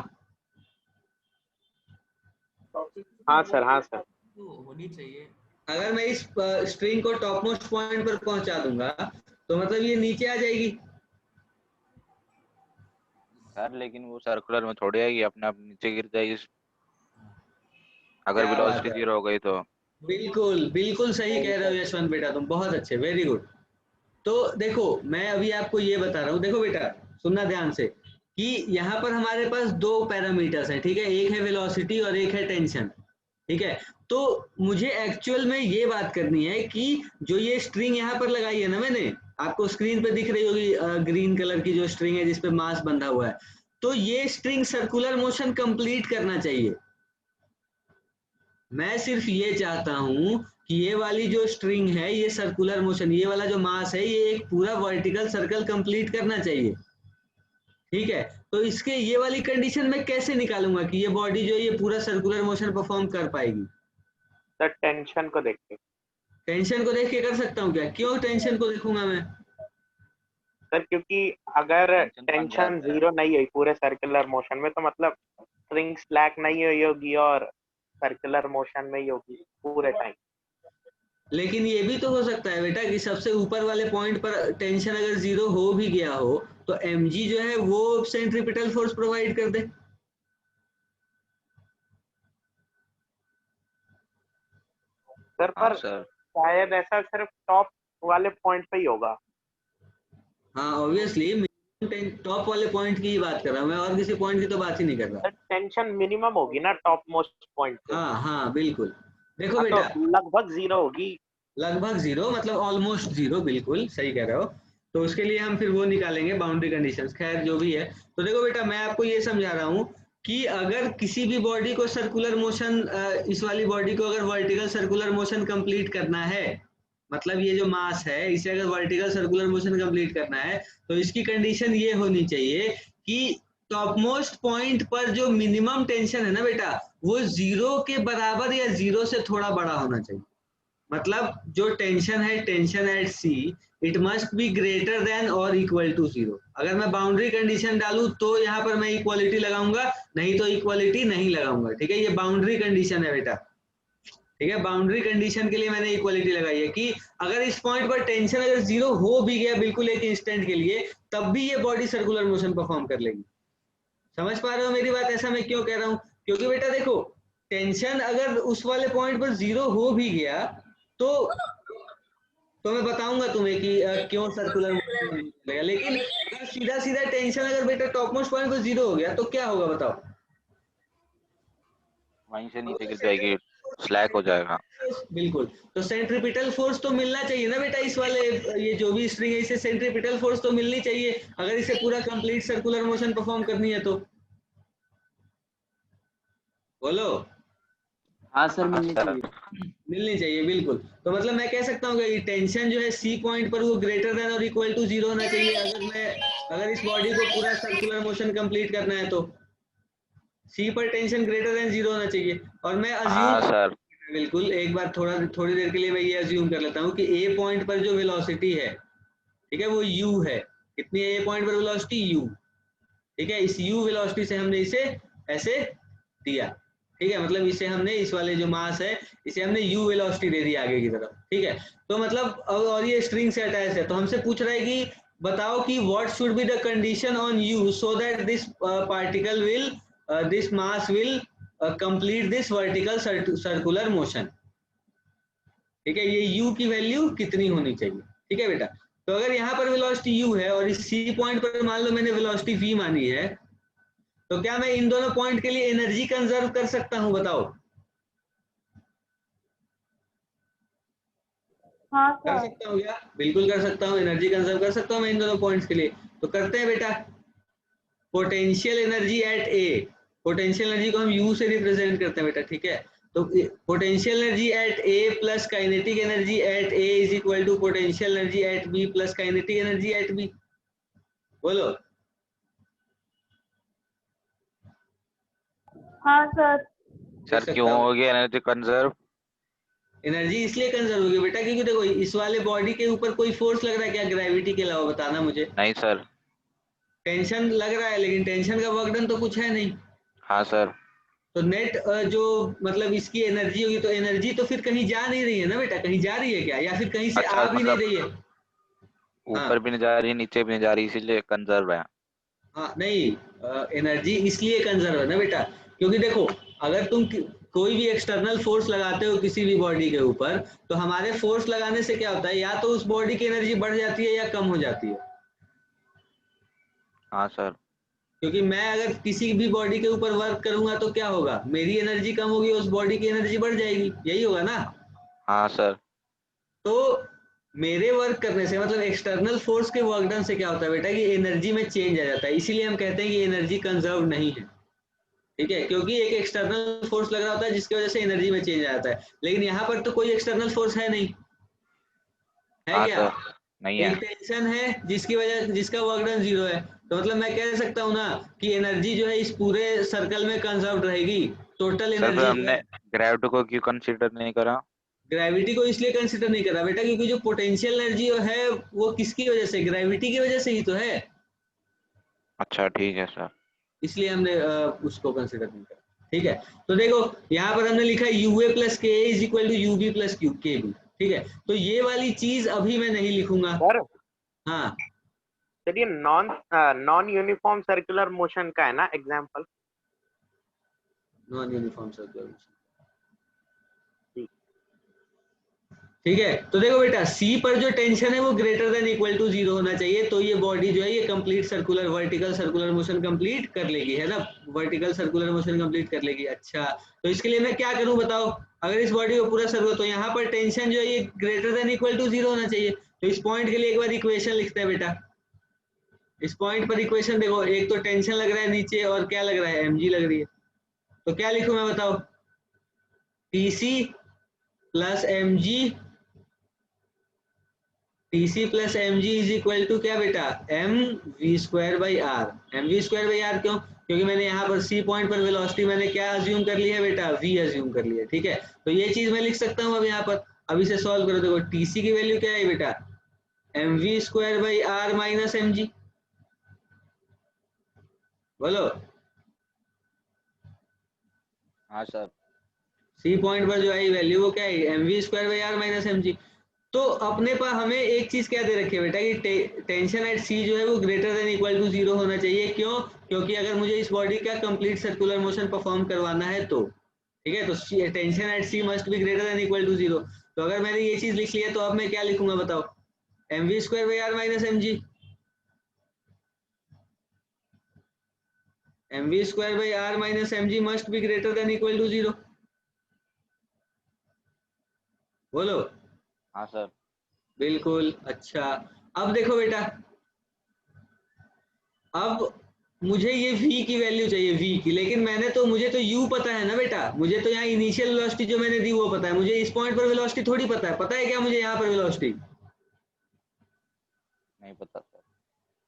S4: हाँ सर, हाँ सर।
S3: तो होनी चाहिए।
S1: अगर मैं इस स्ट्रिंग को टॉप मोस्ट पॉइंट पर पहुंचा दूंगा, तो मतलब ये नीचे आ जाएगी।
S5: सर लेकिन वो सर्कुलर में थोड़ी आएगी, अपने आप नीचे गिर जाएगी अगर
S1: क्या बात
S5: वेलोसिटी
S1: है,
S5: 0 हो गई तो।
S1: बिल्कुल बिल्कुल सही कह रहे हो यशवंत बेटा, तुम बहुत अच्छे, वेरी गुड। तो देखो मैं अभी आपको ये बता रहा हूँ, देखो बेटा सुनना ध्यान से, कि यहाँ पर हमारे पास 2 पैरामीटर्स हैं, ठीक है। एक है वेलोसिटी और एक है टेंशन, ठीक है। तो मुझे एक्चुअल में ये बात करनी है कि जो ये स्ट्रिंग यहाँ पर लगाई है ना मैंने, आपको स्क्रीन पे दिख रही होगी ग्रीन कलर की जो स्ट्रिंग है जिसपे मास बंधा हुआ है, तो ये स्ट्रिंग सर्कुलर मोशन कंप्लीट करना चाहिए। मैं सिर्फ ये चाहता हूं कि ये वाली जो स्ट्रिंग है ये सर्कुलर मोशन, ये वाला जो मास है ये एक पूरा वर्टिकल सर्कल कंप्लीट करना चाहिए, ठीक है। तो इसके ये वाली कंडीशन मैं कैसे निकालूंगा कि ये बॉडी जो है ये पूरा सर्कुलर मोशन परफॉर्म कर पाएगी?
S4: सर टेंशन को देख के।
S1: टेंशन को देख के कर सकता हूँ क्या? क्यों टेंशन को देखूंगा मैं?
S4: सर क्योंकि अगर
S5: टेंशन बढ़
S4: टेंशन
S5: जाता है।
S4: 0 नहीं हुई पूरे सर्कुलर मोशन में तो मतलब स्प्रिंग स्लैक नहीं हुई होगी और सर्कुलर मोशन में ही होगी पूरे टाइम।
S1: लेकिन ये भी तो हो सकता है बेटा कि सबसे ऊपर वाले पॉइंट पर टेंशन अगर 0 हो भी गया हो तो mg जो है वो सेंट्रीपिटल फोर्स प्रोवाइड कर दे।
S4: सर
S5: हाँ
S4: पर
S5: सर।
S4: शायद ऐसा सिर्फ टॉप वाले पॉइंट पे ही होगा।
S1: हाँ ऑब्वियसली टॉप वाले पॉइंट की ही बात कर रहा हूँ मैं, और किसी पॉइंट की तो बात ही नहीं कर रहा।
S4: सर टेंशन मिनिमम होगी ना टॉप मोस्ट पॉइंट पे।
S1: हाँ हाँ बिल्कुल। देखो
S4: हाँ तो
S1: बेटा,
S4: लगभग 0 होगी।
S1: लगभग 0 मतलब ऑलमोस्ट 0, बिल्कुल सही कह रहे हो। तो उसके लिए हम फिर वो निकालेंगे बाउंड्री कंडीशंस, खैर जो भी है। तो देखो बेटा, मैं आपको ये समझा रहा हूँ कि अगर किसी भी बॉडी को सर्कुलर मोशन, इस वाली बॉडी को अगर वर्टिकल सर्कुलर मोशन कंप्लीट करना है, मतलब ये जो मास है इसे अगर वर्टिकल सर्कुलर मोशन कंप्लीट करना है, तो इसकी कंडीशन ये होनी चाहिए कि टॉप मोस्ट पॉइंट पर जो मिनिमम टेंशन है ना बेटा, वो 0 के बराबर या 0 से थोड़ा बड़ा होना चाहिए। मतलब जो टेंशन है, tension at C, it must be greater than और इक्वल टू 0। अगर मैं बाउंड्री कंडीशन डालूं तो यहाँ पर मैं इक्वालिटी लगाऊंगा, नहीं तो इक्वालिटी नहीं लगाऊंगा। ठीक है, ये बाउंड्री कंडीशन है बेटा। ठीक है, बाउंड्री कंडीशन के लिए मैंने इक्वालिटी लगाई है कि अगर इस पॉइंट पर टेंशन अगर 0 हो भी गया बिल्कुल एक इंस्टेंट के लिए, तब भी ये बॉडी सर्कुलर मोशन परफॉर्म कर लेगी। समझ पा रहे हो मेरी बात? ऐसा मैं क्यों कह रहा हूँ? क्योंकि बेटा देखो, टेंशन अगर उस वाले पॉइंट पर 0 हो भी गया तो मैं बताऊंगा तुम्हें कि क्यों सर्कुलर मोशन चलेगा। लेकिन अगर सीधा सीधा टेंशन अगर बेटा टॉप मोस्ट पॉइंट पर 0 हो गया तो क्या होगा बताओ?
S5: वहीं से नीचे गिर जाएगी, स्लैक हो जाएगा।
S1: बिल्कुल। तो सेंट्रीपिटल फोर्स तो मिलना चाहिए ना बेटा इस वाले, ये जो भी स्ट्रिंग है इसे सेंट्रीपिटल फोर्स तो मिलनी चाहिए अगर इसे पूरा कंप्लीट सर्कुलर मोशन परफॉर्म करनी है तो। बोलो।
S2: हाँ सर,
S5: हाँ
S2: मिलनी
S5: सर।
S2: चाहिए।
S1: मिलनी चाहिए बिल्कुल। तो मतलब मैं कह सकता हूँ कि टेंशन जो है सी पॉइंट पर वो ग्रेटर देन और इक्वल टू 0 होना चाहिए अगर इस बॉडी को पूरा सर्कुलर मोशन कंप्लीट करना है तो सी पर टेंशन ग्रेटर देन 0 होना चाहिए। और मैं अज्यूम,
S5: हाँ सर।
S1: बिल्कुल एक बार थोड़ी देर के लिए मैं ये अज्यूम कर लेता हूँ कि ए पॉइंट पर जो वेलोसिटी है, ठीक है, वो u है। कितनी है ए पॉइंट पर वेलोसिटी? u। ठीक है, इस u वेलोसिटी से हमने इसे ऐसे दिया। ठीक है, मतलब इसे हमने, इस वाले जो मास है इसे हमने u वेलोसिटी दे दी आगे की तरफ। ठीक है, तो मतलब और ये स्ट्रिंग से अटैच है, तो हमसे पूछ रहा है कि बताओ कि what should be the condition on u so that this particle will, this mass will complete this vertical circular motion. ठीक है, ये u की वैल्यू कितनी होनी चाहिए? ठीक है बेटा, तो अगर यहाँ पर वेलोसिटी u है और इस c पॉइंट पर मान लो मैंने वेलोसिटी v मानी है, तो क्या मैं इन दोनों पॉइंट के लिए एनर्जी कंजर्व कर सकता हूँ? बताओ।
S6: हाँ
S1: कर
S6: सर।
S1: सकता हूँ क्या? बिल्कुल कर सकता हूँ, एनर्जी कंजर्व कर सकता हूँ मैं इन दोनों पॉइंट्स के लिए। तो करते हैं बेटा। Potential energy at A, potential energy को हम यू से रिप्रेजेंट करते हैं बेटा। ठीक है, तो potential energy at A plus kinetic energy at A is equal to potential energy at B plus kinetic energy at B. बोलो।
S6: हाँ सर।
S1: कर
S5: सर क्यों
S1: सकता हूँ।
S5: होगी एनर्जी कंजर्व?
S1: एनर्जी इसलिए कंजर्व होगी बेटा क्योंकि देखो इस वाले बॉडी के ऊपर कोई फोर्स लग रहा है क्या ग्रेविटी के अलावा? बताना मुझे।
S5: नहीं सर।
S1: टेंशन लग रहा है, लेकिन टेंशन का वर्क डन तो कुछ है नहीं।
S5: हाँ सर।
S1: तो नेट जो मतलब इसकी एनर्जी होगी, तो एनर्जी तो फिर कहीं जा नहीं रही है ना बेटा? कहीं जा रही है क्या, या फिर कहीं से
S5: अच्छा
S1: आ भी नहीं
S5: मतलब
S1: रही है? हाँ
S5: ऊपर भी नहीं जा रही नीचे भी नहीं जा रही इसीलिए कंजर्व है।
S1: हाँ, नहीं, एनर्जी इसलिए कंजर्व है ना बेटा क्योंकि देखो, अगर तुम कोई भी एक्सटर्नल फोर्स लगाते हो किसी भी बॉडी के ऊपर, तो हमारे फोर्स लगाने से क्या होता है, या तो उस बॉडी की एनर्जी बढ़ जाती है या कम हो जाती है।
S5: हाँ सर।
S1: क्योंकि मैं अगर किसी भी बॉडी के ऊपर वर्क करूंगा तो क्या होगा, मेरी एनर्जी कम होगी, उस बॉडी की एनर्जी बढ़ जाएगी, यही होगा ना?
S5: हाँ सर।
S1: तो मेरे वर्क करने से मतलब एक्सटर्नल फोर्स के वर्क डन से क्या होता है बेटा कि एनर्जी में चेंज आ जाता है, इसीलिए हम कहते हैं कि एनर्जी कंजर्व नहीं है। ठीक है, क्योंकि एक एक्सटर्नल फोर्स लग रहा होता है जिसकी वजह से एनर्जी में चेंज आ जाता है, लेकिन यहाँ पर तो कोई एक्सटर्नल फोर्स है नहीं, है
S5: हाँ
S1: क्या?
S5: सर। नहीं है।
S1: एक टेंशन है जिसका वर्क डन 0 है, तो मतलब मैं कह सकता हूँ ना कि एनर्जी जो है इस पूरे सर्कल में कंजर्व रहेगी, टोटल
S5: सर फिर
S1: एनर्जी जो
S5: हमने
S1: है।
S5: ग्रेविटी को क्यों कंसीडर नहीं करा?
S1: ग्रेविटी को इसलिए कंसिडर नहीं कर रहा बेटा क्योंकि जो पोटेंशियल एनर्जी है वो किसकी वजह से, ग्रेविटी की वजह से ही तो है,
S5: अच्छा ठीक है सर।
S1: इसलिए हमने उसको कंसिडर नहीं करा। ठीक है, तो देखो यहाँ पर हमने लिखा है UA plus K is equal to UB plus Q K B. ठीक है, तो ये वाली चीज अभी मैं नहीं लिखूंगा।
S4: सर
S1: हाँ
S4: सर ये नॉन यूनिफॉर्म सर्कुलर मोशन का है ना example?
S1: Non uniform circular motion. ठीक है, तो देखो बेटा C पर जो टेंशन है वो ग्रेटर देन इक्वल टू 0 होना चाहिए, तो ये बॉडी जो है ये complete circular vertical circular motion complete कर लेगी, है ना, वर्टिकल सर्कुलर मोशन कंप्लीट कर लेगी। अच्छा, तो इसके लिए मैं क्या करूं बताओ, अगर इस बॉडी को पूरा सर्कुलर, तो यहाँ पर टेंशन जो है ये ग्रेटर देन इक्वल टू 0 होना चाहिए। तो इस पॉइंट के लिए एक बार इक्वेशन लिखते हैं बेटा। इस पॉइंट पर इक्वेशन देखो, एक तो टेंशन लग रहा है नीचे और क्या लग रहा है, mg लग रही है, तो क्या लिखूं मैं बताओ, TC plus mg, TC plus mg is equal to क्या बेटा, mv square by R. mv square by R क्यों, क्योंकि मैंने यहाँ पर C पॉइंट पर वेलोसिटी मैंने क्या अज्यूम कर लिया है बेटा, v अज्यूम कर लिया। ठीक है, तो ये चीज मैं लिख सकता हूँ अब यहाँ पर। अब इसे सॉल्व करो, देखो TC की वैल्यू क्या है बेटा, mv square by R minus mg। बोलो,
S5: हाँ सर।
S1: C पॉइंट पर जो आई वैल्यू वो क्या है, mv square by R minus mg। तो अपने पर हमें एक चीज क्या दे रखी है बेटा कि टेंशन एट C जो है वो ग्रेटर देन इक्वल टू 0 होना चाहिए। क्यों, क्योंकि अगर मुझे इस बॉडी का कंप्लीट सर्कुलर मोशन परफॉर्म करवाना है तो, ठीक है, तो tension at C must be greater than equal to 0। तो अगर मैंने ये चीज लिख ली है तो अब मैं क्या लिखूंगा बताओ, mv square by R minus mg। mv square by R minus mg must be greater than equal to 0। बोलो।
S5: हाँ सर।
S1: बिल्कुल। अच्छा, अब देखो बेटा, अब मुझे ये v की वैल्यू चाहिए, v की, लेकिन मुझे तो u पता है ना बेटा, मुझे तो यहाँ इनिशियल वेलोसिटी जो मैंने दी वो पता है, मुझे इस पॉइंट पर वेलोसिटी थोड़ी पता है क्या मुझे यहाँ पर वेलोसिटी,
S5: नहीं पता सर।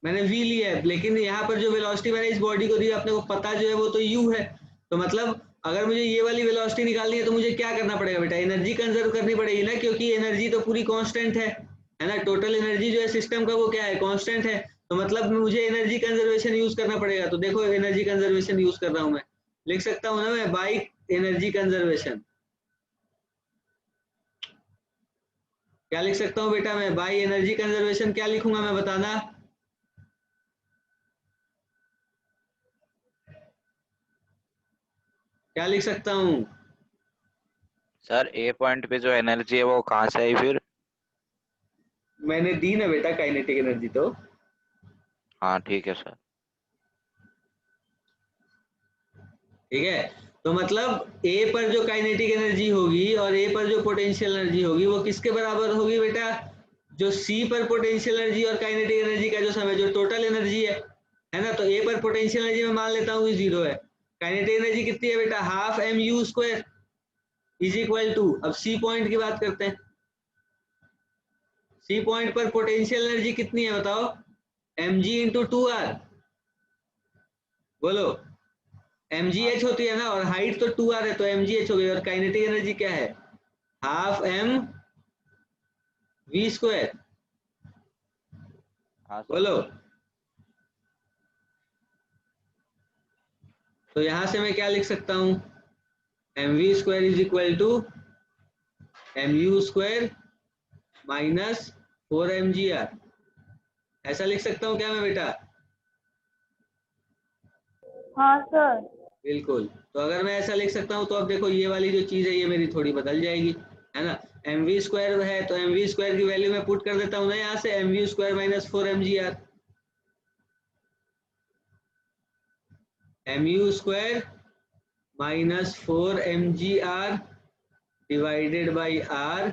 S1: मैंने v लिया है, लेकिन यहाँ पर जो वेलोसिटी मैंने इस बॉडी को दी अपने को पता जो है वो तो u है। तो मतलब अगर मुझे ये वाली वेलोसिटी निकालनी है तो मुझे क्या करना पड़ेगा बेटा, एनर्जी कंजर्व करनी पड़ेगी ना, क्योंकि एनर्जी तो पूरी कांस्टेंट है ना, टोटल एनर्जी जो है सिस्टम का वो क्या है, कांस्टेंट है। तो मतलब मुझे एनर्जी कंजर्वेशन यूज करना पड़ेगा। तो देखो एनर्जी कंजर्वेशन यूज कर रहा हूं मैं, लिख सकता हूं ना मैं, बाई एनर्जी कंजर्वेशन। क्या लिख सकता हूं बेटा मैं, बाई एनर्जी कंजर्वेशन क्या लिखूंगा मैं, बताना। क्या लिख सकता हूं
S5: सर ए पॉइंट पे जो एनर्जी है वो कहाँ से आई फिर?
S1: मैंने दी ना बेटा काइनेटिक एनर्जी तो।
S5: हाँ ठीक है सर।
S1: ठीक है, तो मतलब A पर जो काइनेटिक एनर्जी होगी और A पर जो पोटेंशियल एनर्जी होगी वो किसके बराबर होगी बेटा, जो C पर पोटेंशियल एनर्जी और काइनेटिक एनर्जी का जो समय जो टोटल एनर्जी है ना, तो A पर पोटेंशियल एनर्जी में मान लेता हूँ 0 है, काइनेटिक एनर्जी कितनी है बेटा, half mu square is equal to, अब C पॉइंट की बात करते हैं, C पॉइंट पर पोटेंशियल एनर्जी कितनी है बताओ, mg इंटू 2r। बोलो, mgh होती है ना, और हाइट तो 2r है तो mgh हो गई, और काइनेटिक एनर्जी क्या है, हाफ m v स्क्वायर।
S5: हाँ सर।
S1: बोलो, तो यहां से मैं क्या लिख सकता हूं, mv square is equal to mu square minus 4mgr, ऐसा लिख सकता हूं क्या मैं बेटा।
S6: हाँ सर।
S1: बिल्कुल, तो अगर मैं ऐसा लिख सकता हूं तो अब देखो ये वाली जो चीज है ये मेरी थोड़ी बदल जाएगी, है ना, mv स्क्वायर है तो mv स्क्वायर की वैल्यू मैं पुट कर देता हूं ना यहाँ से, mv square minus 4mgr, mu square minus 4mgr divided by r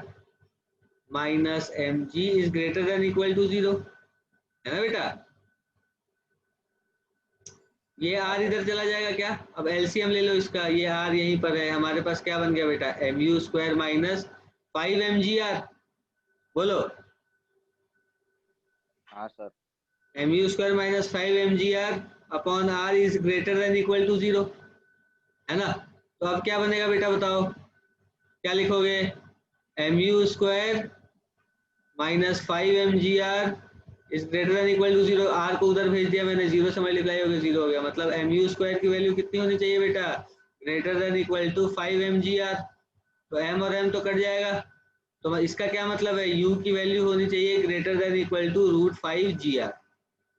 S1: minus mg is greater than equal to 0, है ना बेटा। ये r इधर चला जाएगा क्या, अब एलसीएम ले लो इसका, ये r यहीं पर है, हमारे पास क्या बन गया बेटा, mu स्क्वायर माइनस 5mgr। बोलो,
S5: हाँ sir.
S1: mu square minus 5mgr upon r is greater than equal to 0, है ना। तो अब क्या बनेगा बेटा बताओ, क्या लिखोगे, mu square minus 5 mgr is greater than equal to 0। r को उधर भेज दिया मैंने, 0 से मल्टीप्लाई हो गया 0 हो गया, मतलब mu स्क्वायर की वैल्यू कितनी होनी चाहिए बेटा, greater than equal to 5 mgr। तो m और m तो कट जाएगा, तो इसका क्या मतलब है, u की वैल्यू होनी चाहिए greater than equal to √5 gr।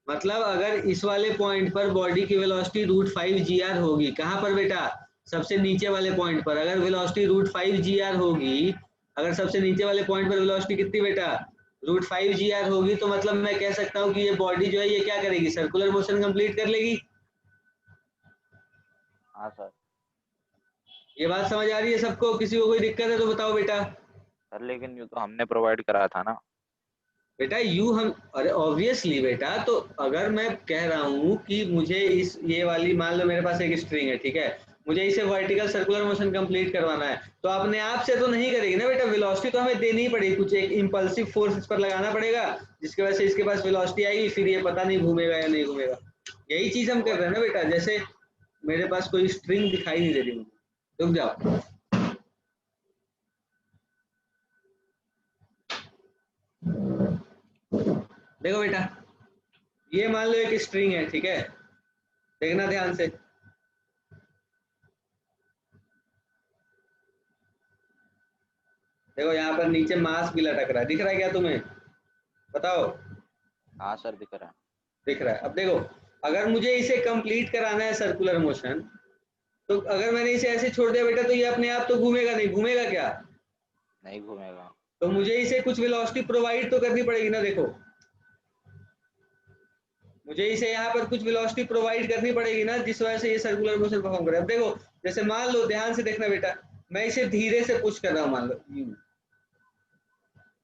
S1: मतलब अगर इस वाले पॉइंट पर बॉडी की वेलोसिटी √5 gr होगी, कहाँ पर बेटा, सबसे नीचे वाले पॉइंट पर अगर वेलोसिटी √5 gr होगी, अगर सबसे नीचे वाले पॉइंट पर वेलोसिटी कितनी बेटा √5 gr होगी, तो मतलब मैं कह सकता हूँ कि ये बॉडी जो है ये क्या करेगी, सर्कुलर मोशन कंप्लीट कर लेगी।
S5: हाँ सर।
S1: ये बात समझ आ रही है सबको, किसी को कोई दिक्कत है तो बताओ बेटा।
S5: सर लेकिन ये तो हमने प्रोवाइड करा था ना।
S1: बेटा यू हम, अरे ऑब्वियसली बेटा, तो अगर मैं कह रहा हूँ कि मुझे इस ये वाली, मान लो मेरे पास एक स्ट्रिंग है, ठीक है, मुझे इसे वर्टिकल सर्कुलर मोशन कंप्लीट करवाना है, तो अपने आप से तो नहीं करेगी ना बेटा, वेलोसिटी तो हमें देनी ही पड़ेगी, कुछ एक इंपल्सिव फोर्स इस पर लगाना पड़ेगा, जिसकी वजह से इसके पास वेलोसिटी आएगी, फिर ये पता नहीं घूमेगा या नहीं घूमेगा। यही चीज हम कर रहे हैं ना बेटा। जैसे मेरे पास कोई स्ट्रिंग दिखाई नहीं दे रही मुझे, रुक जाओ, देखो बेटा, ये मान लो एक स्ट्रिंग है, ठीक है, देखना ध्यान से, देखो यहाँ पर नीचे मास भी लटक रहा है, दिख रहा है क्या तुम्हें, बताओ।
S5: हाँ सर दिख रहा है।
S1: दिख रहा है। अब देखो, अगर मुझे इसे कंप्लीट कराना है सर्कुलर मोशन, तो अगर मैंने इसे ऐसे छोड़ दिया बेटा, तो ये अपने आप तो घूमेगा नहीं, घूमेगा क्या,
S5: नहीं घूमेगा।
S1: तो मुझे इसे कुछ वेलोसिटी प्रोवाइड तो करनी पड़ेगी ना। देखो मुझे इसे यहाँ पर कुछ वेलोसिटी प्रोवाइड करनी पड़ेगी ना, जिस वजह से ये सर्कुलर मोशन परफॉर्म करे। अब देखो, जैसे मान लो, ध्यान से देखना बेटा, मैं इसे धीरे से पुश कर रहा हूँ, मान लो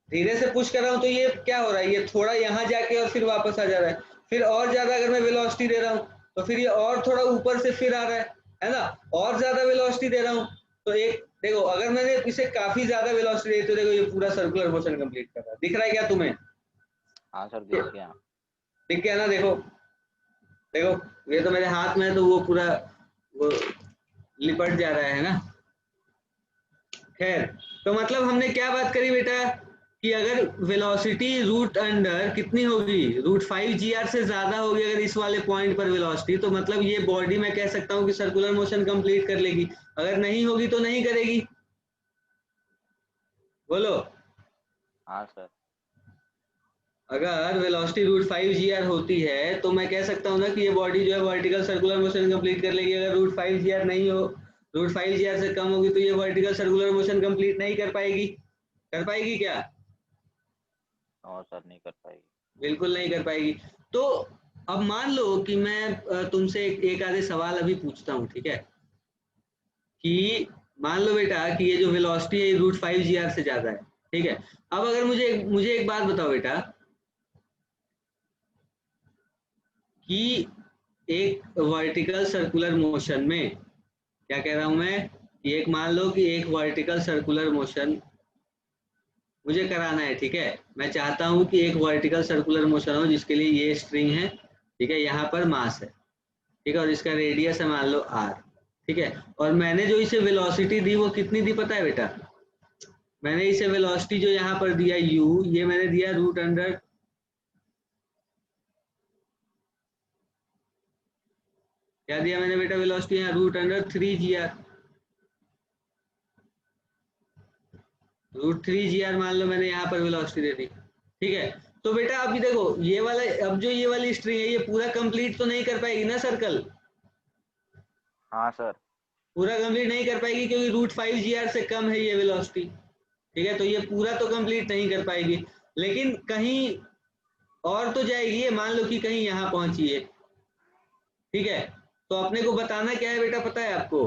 S1: धीरे से पुश कर रहा हूँ, तो ये क्या हो रहा है, ये थोड़ा यहाँ जाके और फिर वापस आ जा रहा है, फिर और ज्यादा अगर मैं वेलोसिटी दे रहा हूँ तो फिर ये और थोड़ा ऊपर से फिर आ रहा है ना, और ज्यादा वेलोसिटी दे रहा हूँ, तो एक देखो, अगर मैंने इसे काफी ज्यादा वेलोसिटी दी तो देखो ये पूरा सर्कुलर मोशन कंप्लीट कर रहा है। दिख रहा है क्या तुम्हें?
S5: हाँ सर दिख गया।
S1: दिख गया ना। देखो देखो, ये तो मेरे हाथ में है, तो वो पूरा वो लिपट जा रहा है ना। खैर, तो मतलब हमने क्या बात करी बेटा, कि अगर वेलोसिटी रूट अंडर कितनी होगी, √5 gr से ज्यादा होगी अगर इस वाले पॉइंट पर वेलोसिटी, तो मतलब ये बॉडी मैं कह सकता हूँ कि सर्कुलर मोशन कंप्लीट कर लेगी। अगर नहीं होगी तो नहीं करेगी, बोलो।
S5: हाँ सर।
S1: अगर वेलोसिटी √5 gr होती है तो मैं कह सकता हूँ ना कि ये बॉडी जो है वर्टिकल सर्कुलर मोशन कंप्लीट कर लेगी। अगर √5 gr नहीं हो, √5 gr से कम होगी, तो ये वर्टिकल सर्कुलर मोशन कंप्लीट नहीं कर पाएगी। कर पाएगी क्या?
S5: और सर नहीं कर पाएगी।
S1: बिल्कुल नहीं कर पाएगी। तो अब मान लो कि मैं तुमसे एक आधे सवाल अभी पूछता हूँ, ठीक है, कि मान लो बेटा कि ये जो वेलोसिटी है √5 gr से ज्यादा है, ठीक है। अब अगर मुझे मुझे एक बात बताओ बेटा, कि एक वर्टिकल सर्कुलर मोशन में, क्या कह रहा हूं मैं, कि एक मान लो कि एक वर्टिकल सर्कुलर मोशन मुझे कराना है, ठीक है, मैं चाहता हूं कि एक वर्टिकल सर्कुलर मोशन हो जिसके लिए ये स्ट्रिंग है, ठीक है, यहाँ पर मास है, ठीक है, और इसका रेडियस है मान लो r, ठीक है, और मैंने जो इसे वेलोसिटी दी वो कितनी दी पता है बेटा, मैंने इसे वेलोसिटी जो यहाँ पर दिया u, ये मैंने दिया रूट अंडर, क्या दिया मैंने बेटा वेलोसिटी यहाँ, √3 gr, √3 gr मान लो मैंने यहाँ पर वेलोसिटी दे दी, ठीक है। तो बेटा अभी देखो ये वाला, अब जो ये वाली स्ट्रिंग है ये पूरा कंप्लीट तो नहीं कर पाएगी ना सर्कल,
S5: हाँ सर।
S1: पूरा कंप्लीट नहीं कर पाएगी क्योंकि √5 gr से कम है ये वेलोसिटी, ठीक है, तो ये पूरा तो कंप्लीट नहीं कर पाएगी, लेकिन कहीं और तो जाएगी ये, मान लो कि कहीं यहाँ पहुंची है, ठीक है। तो अपने को बताना क्या है बेटा, पता है आपको,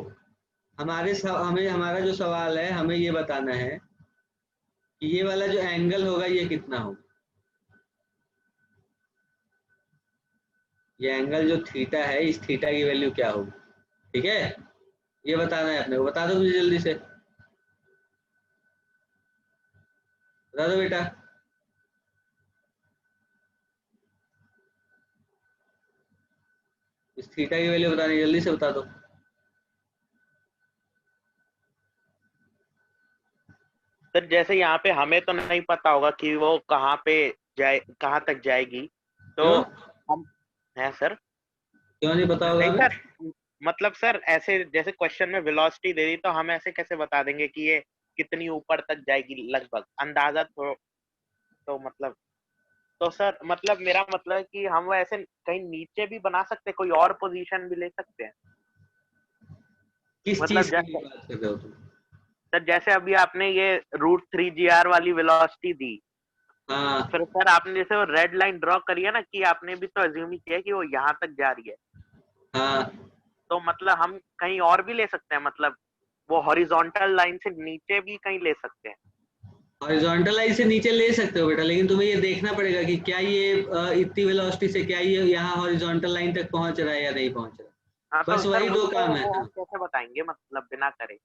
S1: हमें हमारा जो सवाल है हमें ये बताना है कि ये वाला जो एंगल होगा ये कितना होगा, ये एंगल जो थीटा है, इस थीटा की वैल्यू क्या होगी, ठीक है, ये बताना है अपने को। बता दो मुझे जल्दी से, बता दो बेटा। इस थीटा की वैल्यू बतानी, जल्दी से बता दो।
S4: सर जैसे यहाँ पे हमें तो नहीं पता होगा कि वो कहाँ पे जाए, कहाँ तक जाएगी, तो
S1: क्यों
S4: हम है सर।
S1: क्यों नहीं पता होगा
S4: नहीं
S1: हमें?
S4: सर, मतलब सर ऐसे जैसे क्वेश्चन में वेलोसिटी दे दी तो हम ऐसे कैसे बता देंगे कि ये कितनी ऊपर तक जाएगी, लगभग अंदाजा तो मतलब, तो सर मतलब मेरा मतलब है कि हम ऐसे कहीं नीचे भी बना सकते हैं, कोई और पोजीशन भी ले सकते हैं।
S1: किस
S4: मतलब
S1: चीज के लिए
S4: जैसे
S1: बात कर रहे हो तुम?
S4: सर जैसे अभी आपने ये √3 GR वाली वेलोसिटी दी,
S1: हाँ
S4: फिर सर आपने जैसे वो रेड लाइन ड्रॉ करी है ना, कि आपने भी तो अज्यूम ही किया कि वो यहाँ तक जा रही है,
S1: हाँ,
S4: तो मतलब हम कहीं और भी ले सकते हैं, मतलब वो हॉरिजॉन्टल लाइन से नीचे भी कहीं ले सकते हैं।
S1: हॉरिजॉन्टल लाइन से नीचे ले सकते हो बेटा, लेकिन तुम्हें ये देखना पड़ेगा कि क्या ये इतनी वेलोसिटी से क्या ये यहाँ हॉरिजॉन्टल लाइन तक पहुंच रहा है या नहीं पहुंच रहा।
S4: हाँ तो
S1: बस
S4: सर
S1: वही दो काम है
S4: वो हम
S1: ना।
S4: कैसे बताएंगे, मतलब बिना करे।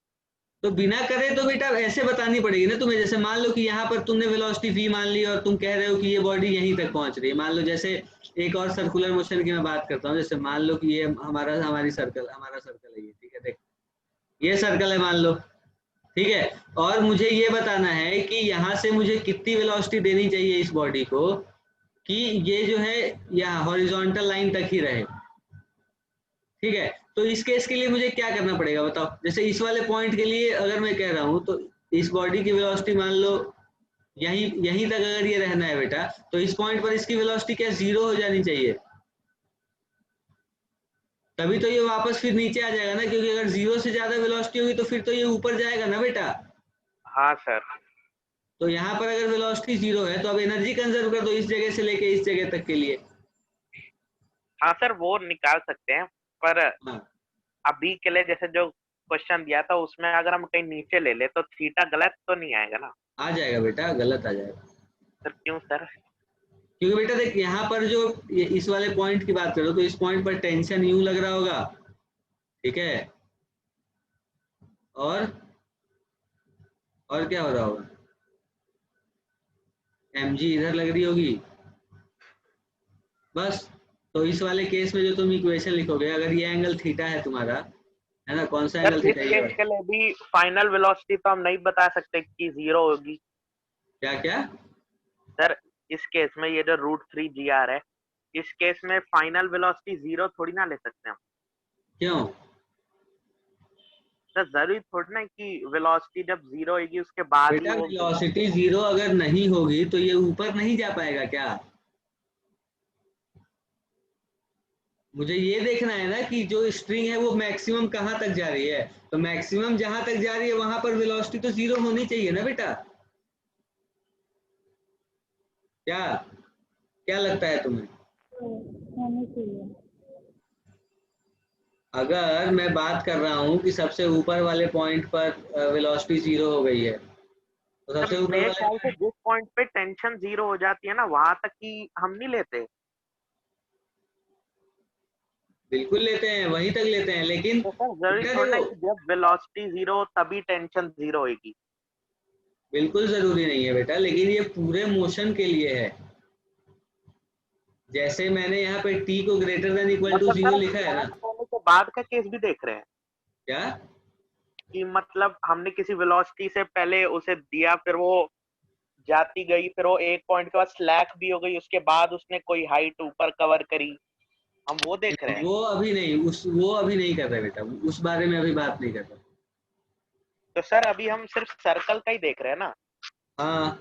S1: तो बिना करे तो बेटा ऐसे बतानी पड़ेगी ना तुम्हें। जैसे मान लो कि यहाँ पर तुमने वेलोसिटी v मान ली और तुम कह रहे हो कि ये बॉडी यहीं तक पहुंच रही है। मान लो जैसे एक और सर्कुलर मोशन की मैं बात करता हूँ। जैसे मान लो कि ये हमारा सर्कल है ये, ठीक है, देख ये सर्कल है मान लो, ठीक है। और मुझे ये बताना है कि यहाँ से मुझे कितनी वेलोसिटी देनी चाहिए इस बॉडी को कि ये जो है यहाँ हॉरिजॉन्टल लाइन तक ही रहे, ठीक है। तो इस केस के लिए मुझे क्या करना पड़ेगा बताओ। जैसे इस वाले पॉइंट के लिए अगर मैं कह रहा हूँ तो इस बॉडी की वेलोसिटी मान लो यहीं यहीं तक अगर ये रहना है बेटा, तो इस पॉइंट पर इसकी वेलोसिटी क्या 0 हो जानी चाहिए, तभी तो ये वापस फिर नीचे आ जाएगा ना। क्योंकि अगर 0 से ज्यादा वेलोसिटी होगी तो फिर तो ये ऊपर जाएगा ना बेटा।
S4: हाँ सर।
S1: तो यहाँ पर अगर वेलोसिटी 0 है तो अब एनर्जी कंजर्व कर दो इस जगह से लेके इस जगह तक के लिए।
S4: हाँ सर वो निकाल सकते हैं, पर
S1: हाँ
S4: अभी के लिए जैसे जो क्वेश्चन दिया था उसमें अगर हम कहीं नीचे ले ले तो थीटा गलत तो नहीं आएगा ना?
S1: आ जाएगा बेटा, गलत आ जाएगा।
S4: सर क्यों सर?
S1: क्योंकि बेटा देख यहाँ पर जो इस वाले पॉइंट की बात करो तो इस पॉइंट पर टेंशन यूं लग रहा होगा, ठीक है। और क्या हो रहा होगा, mg इधर लग रही होगी बस। तो इस वाले केस में जो तुम इक्वेशन लिखोगे, अगर ये एंगल थीटा है तुम्हारा, है ना, कौन सा
S4: सर
S1: एंगल
S4: इस
S1: थीटा
S4: केस के लिए भी फाइनल वेलोसिटी तो हम नहीं बता सकते कि 0 होगी।
S1: क्या क्या?
S4: सर इस केस में ये जो √3 GR है, इस केस में फाइनल वेलोसिटी 0 थोड़ी ना ले सकते हम।
S1: क्यों?
S4: सर जरूरी थोड़ी ना कि वेलोसिटी जब 0 होगी उसके बाद ही
S1: बेटा
S4: वो
S1: वेलोसिटी 0 अगर नहीं होगी तो ये ऊपर नहीं जा पाएगा क्या? मुझे ये देखना है ना कि जो स्ट्रिंग है वो मैक्सिमम कहाँ तक जा रही है। तो मैक्सिमम जहां तक जा रही है वहां पर वेलोसिटी तो 0 होनी चाहिए ना बेटा। क्या क्या लगता है तुम्हें?
S6: होनी चाहिए।
S1: अगर मैं बात कर रहा हूँ कि सबसे ऊपर वाले पॉइंट पर वेलोसिटी 0 हो गई है तो सबसे ऊपर
S4: मेरे
S1: वाले
S4: ख्याल से जिस पॉइंट पे टेंशन 0 हो जाती है ना, वहां तक की हम नहीं लेते।
S1: बिल्कुल लेते हैं, वहीं तक लेते हैं, लेकिन
S4: तो सर जरूरी
S1: बेटा
S4: थोड़ी ना
S1: देखो
S4: कि जब वेलोसिटी 0 तभी टेंशन 0 होगी।
S1: बिल्कुल जरूरी नहीं है बेटा, लेकिन ये पूरे मोशन के लिए है। जैसे मैंने यहाँ पे t को ग्रेटर देन इक्वल टू
S4: मतलब सर
S1: 0
S4: हम
S1: लिखा है ना।
S4: स्टार्ट होने के बाद का केस भी देख रहे हैं
S1: क्या?
S4: कि मतलब हमने किसी वेलोसिटी से पहले उसे दिया, फिर वो जाती गई, फिर वो एक पॉइंट के बाद स्लैक भी हो गई, उसके बाद उसने कोई हाइट ऊपर कवर करी, हम वो देख रहे हैं।
S1: वो अभी नहीं कर रहे बेटा, उस बारे में अभी बात नहीं कर रहे।
S4: तो सर अभी हम सिर्फ सर्कल का ही देख रहे हैं ना।
S1: हाँ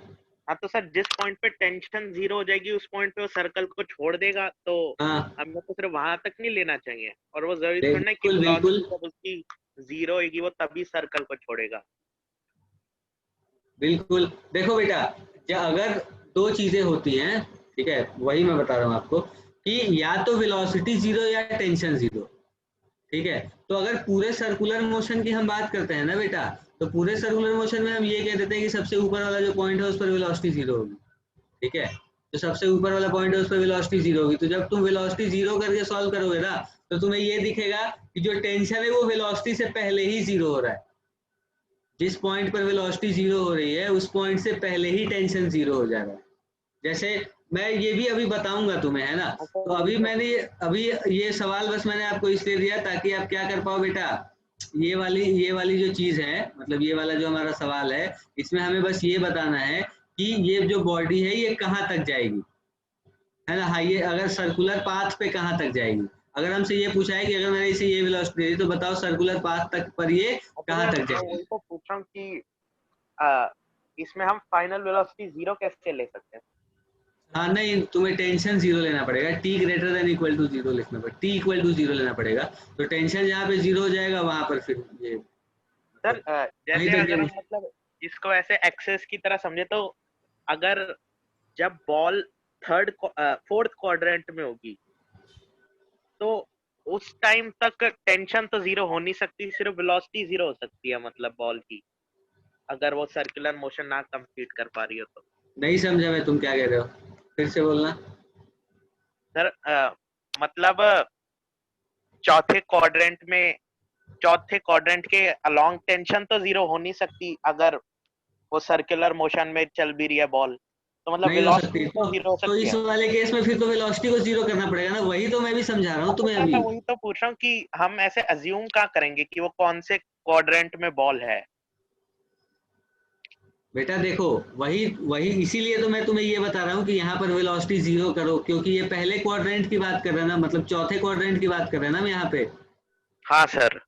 S4: हाँ तो सर जिस पॉइंट पे टेंशन 0 हो जाएगी उस पॉइंट पे वो सर्कल को छोड़ देगा, तो
S1: हाँ,
S4: हमें तो सिर्फ वहां तक नहीं लेना चाहिए। और वो जरूरी थोड़ी ना कि
S1: बिल्कुल बिल्कुल
S4: वेलोसिटी जब उसकी 0 होगी वो तभी सर्कल को छोड़ेगा।
S1: बिल्कुल। देखो बेटा, अगर दो चीजें होती हैं, ठीक है, वही मैं बता रहा हूँ आपको कि या तो वेलोसिटी 0 या टेंशन 0, ठीक है। तो अगर पूरे सर्कुलर मोशन की हम बात करते हैं ना बेटा, तो पूरे सर्कुलर मोशन में हम ये कह देते हैं कि सबसे ऊपर वाला जो पॉइंट है उस पर वेलोसिटी 0 होगी, ठीक है। तो सबसे ऊपर वाला पॉइंट है उस पर वेलोसिटी 0 होगी। तो जब तुम वेलोसिटी 0 करके सॉल्व करोगे ना, तो तुम्हें ये दिखेगा कि जो टेंशन है वो वेलोसिटी से पहले ही 0 हो रहा है। जिस पॉइंट पर वेलोसिटी 0 हो रही है उस पॉइंट से पहले ही टेंशन 0 हो जा रहा है। जैसे मैं ये भी अभी बताऊंगा तुम्हें, है ना। तो अभी ये सवाल बस मैंने आपको इसलिए दिया ताकि आप क्या कर पाओ बेटा, ये वाली जो चीज है, मतलब ये वाला जो हमारा सवाल है, इसमें हमें बस ये बताना है कि ये जो बॉडी है ये कहाँ तक जाएगी, है ना। हाँ, ये अगर सर्कुलर पाथ पे कहाँ तक जाएगी। अगर हमसे ये पूछा है कि अगर मैंने इसे ये वेलोसिटी दे दी तो बताओ सर्कुलर पाथ तक पर ये कहाँ तक
S4: मैं
S1: जाएगी।
S4: वही तो पूछ रहा हूँ कि इसमें हम फाइनल वेलोसिटी 0 कैसे ले सकते हैं?
S1: हाँ नहीं, तुम्हें टेंशन 0 लेना पड़ेगा, T greater than equal to 0 लिखना पड़ेगा, टी इक्वल टू 0 लेना पड़ेगा। तो टेंशन जहाँ पे 0 हो जाएगा वहां पर फिर ये
S4: सर
S1: वहीं
S4: जैसे
S1: तक
S4: अगर हम मतलब इसको ऐसे एक्सेस की तरह समझे तो अगर जब बॉल फोर्थ क्वाड्रेंट में होगी तो उस टाइम तक टेंशन तो 0 हो नहीं सकती, सिर्फ वेलोसिटी 0 हो सकती है मतलब बॉल की, अगर वो सर्कुलर मोशन ना कंप्लीट कर पा रही हो तो।
S1: नहीं समझा मैं, तुम क्या कह रहे हो, फिर से बोलना।
S4: सर मतलब चौथे क्वाड्रेंट के अलोंग टेंशन तो 0 हो नहीं सकती अगर वो सर्कुलर मोशन में चल भी रही है बॉल, तो मतलब
S1: नहीं हो सकती,
S4: वेलोसिटी तो 0 हो
S1: तो
S4: सकती
S1: इस
S4: है।
S1: वाले केस में फिर तो वेलोसिटी को 0 करना पड़ेगा ना, वही तो मैं भी समझा रहा हूँ
S4: तो
S1: तुम्हें
S4: सर
S1: अभी।
S4: मैं वही तो पूछ रहा हूँ कि हम ऐसे अज्यूम क्या करेंगे कि वो कौन से क्वाड्रेंट में बॉल है?
S1: बेटा देखो, वही वही इसीलिए तो मैं तुम्हें ये बता रहा हूँ कि यहाँ पर वेलोसिटी 0 करो, क्योंकि ये पहले क्वाड्रेंट की बात कर रहे हैं ना, मतलब चौथे क्वाड्रेंट की बात कर रहे हैं ना हम यहाँ पे।
S4: हाँ सर।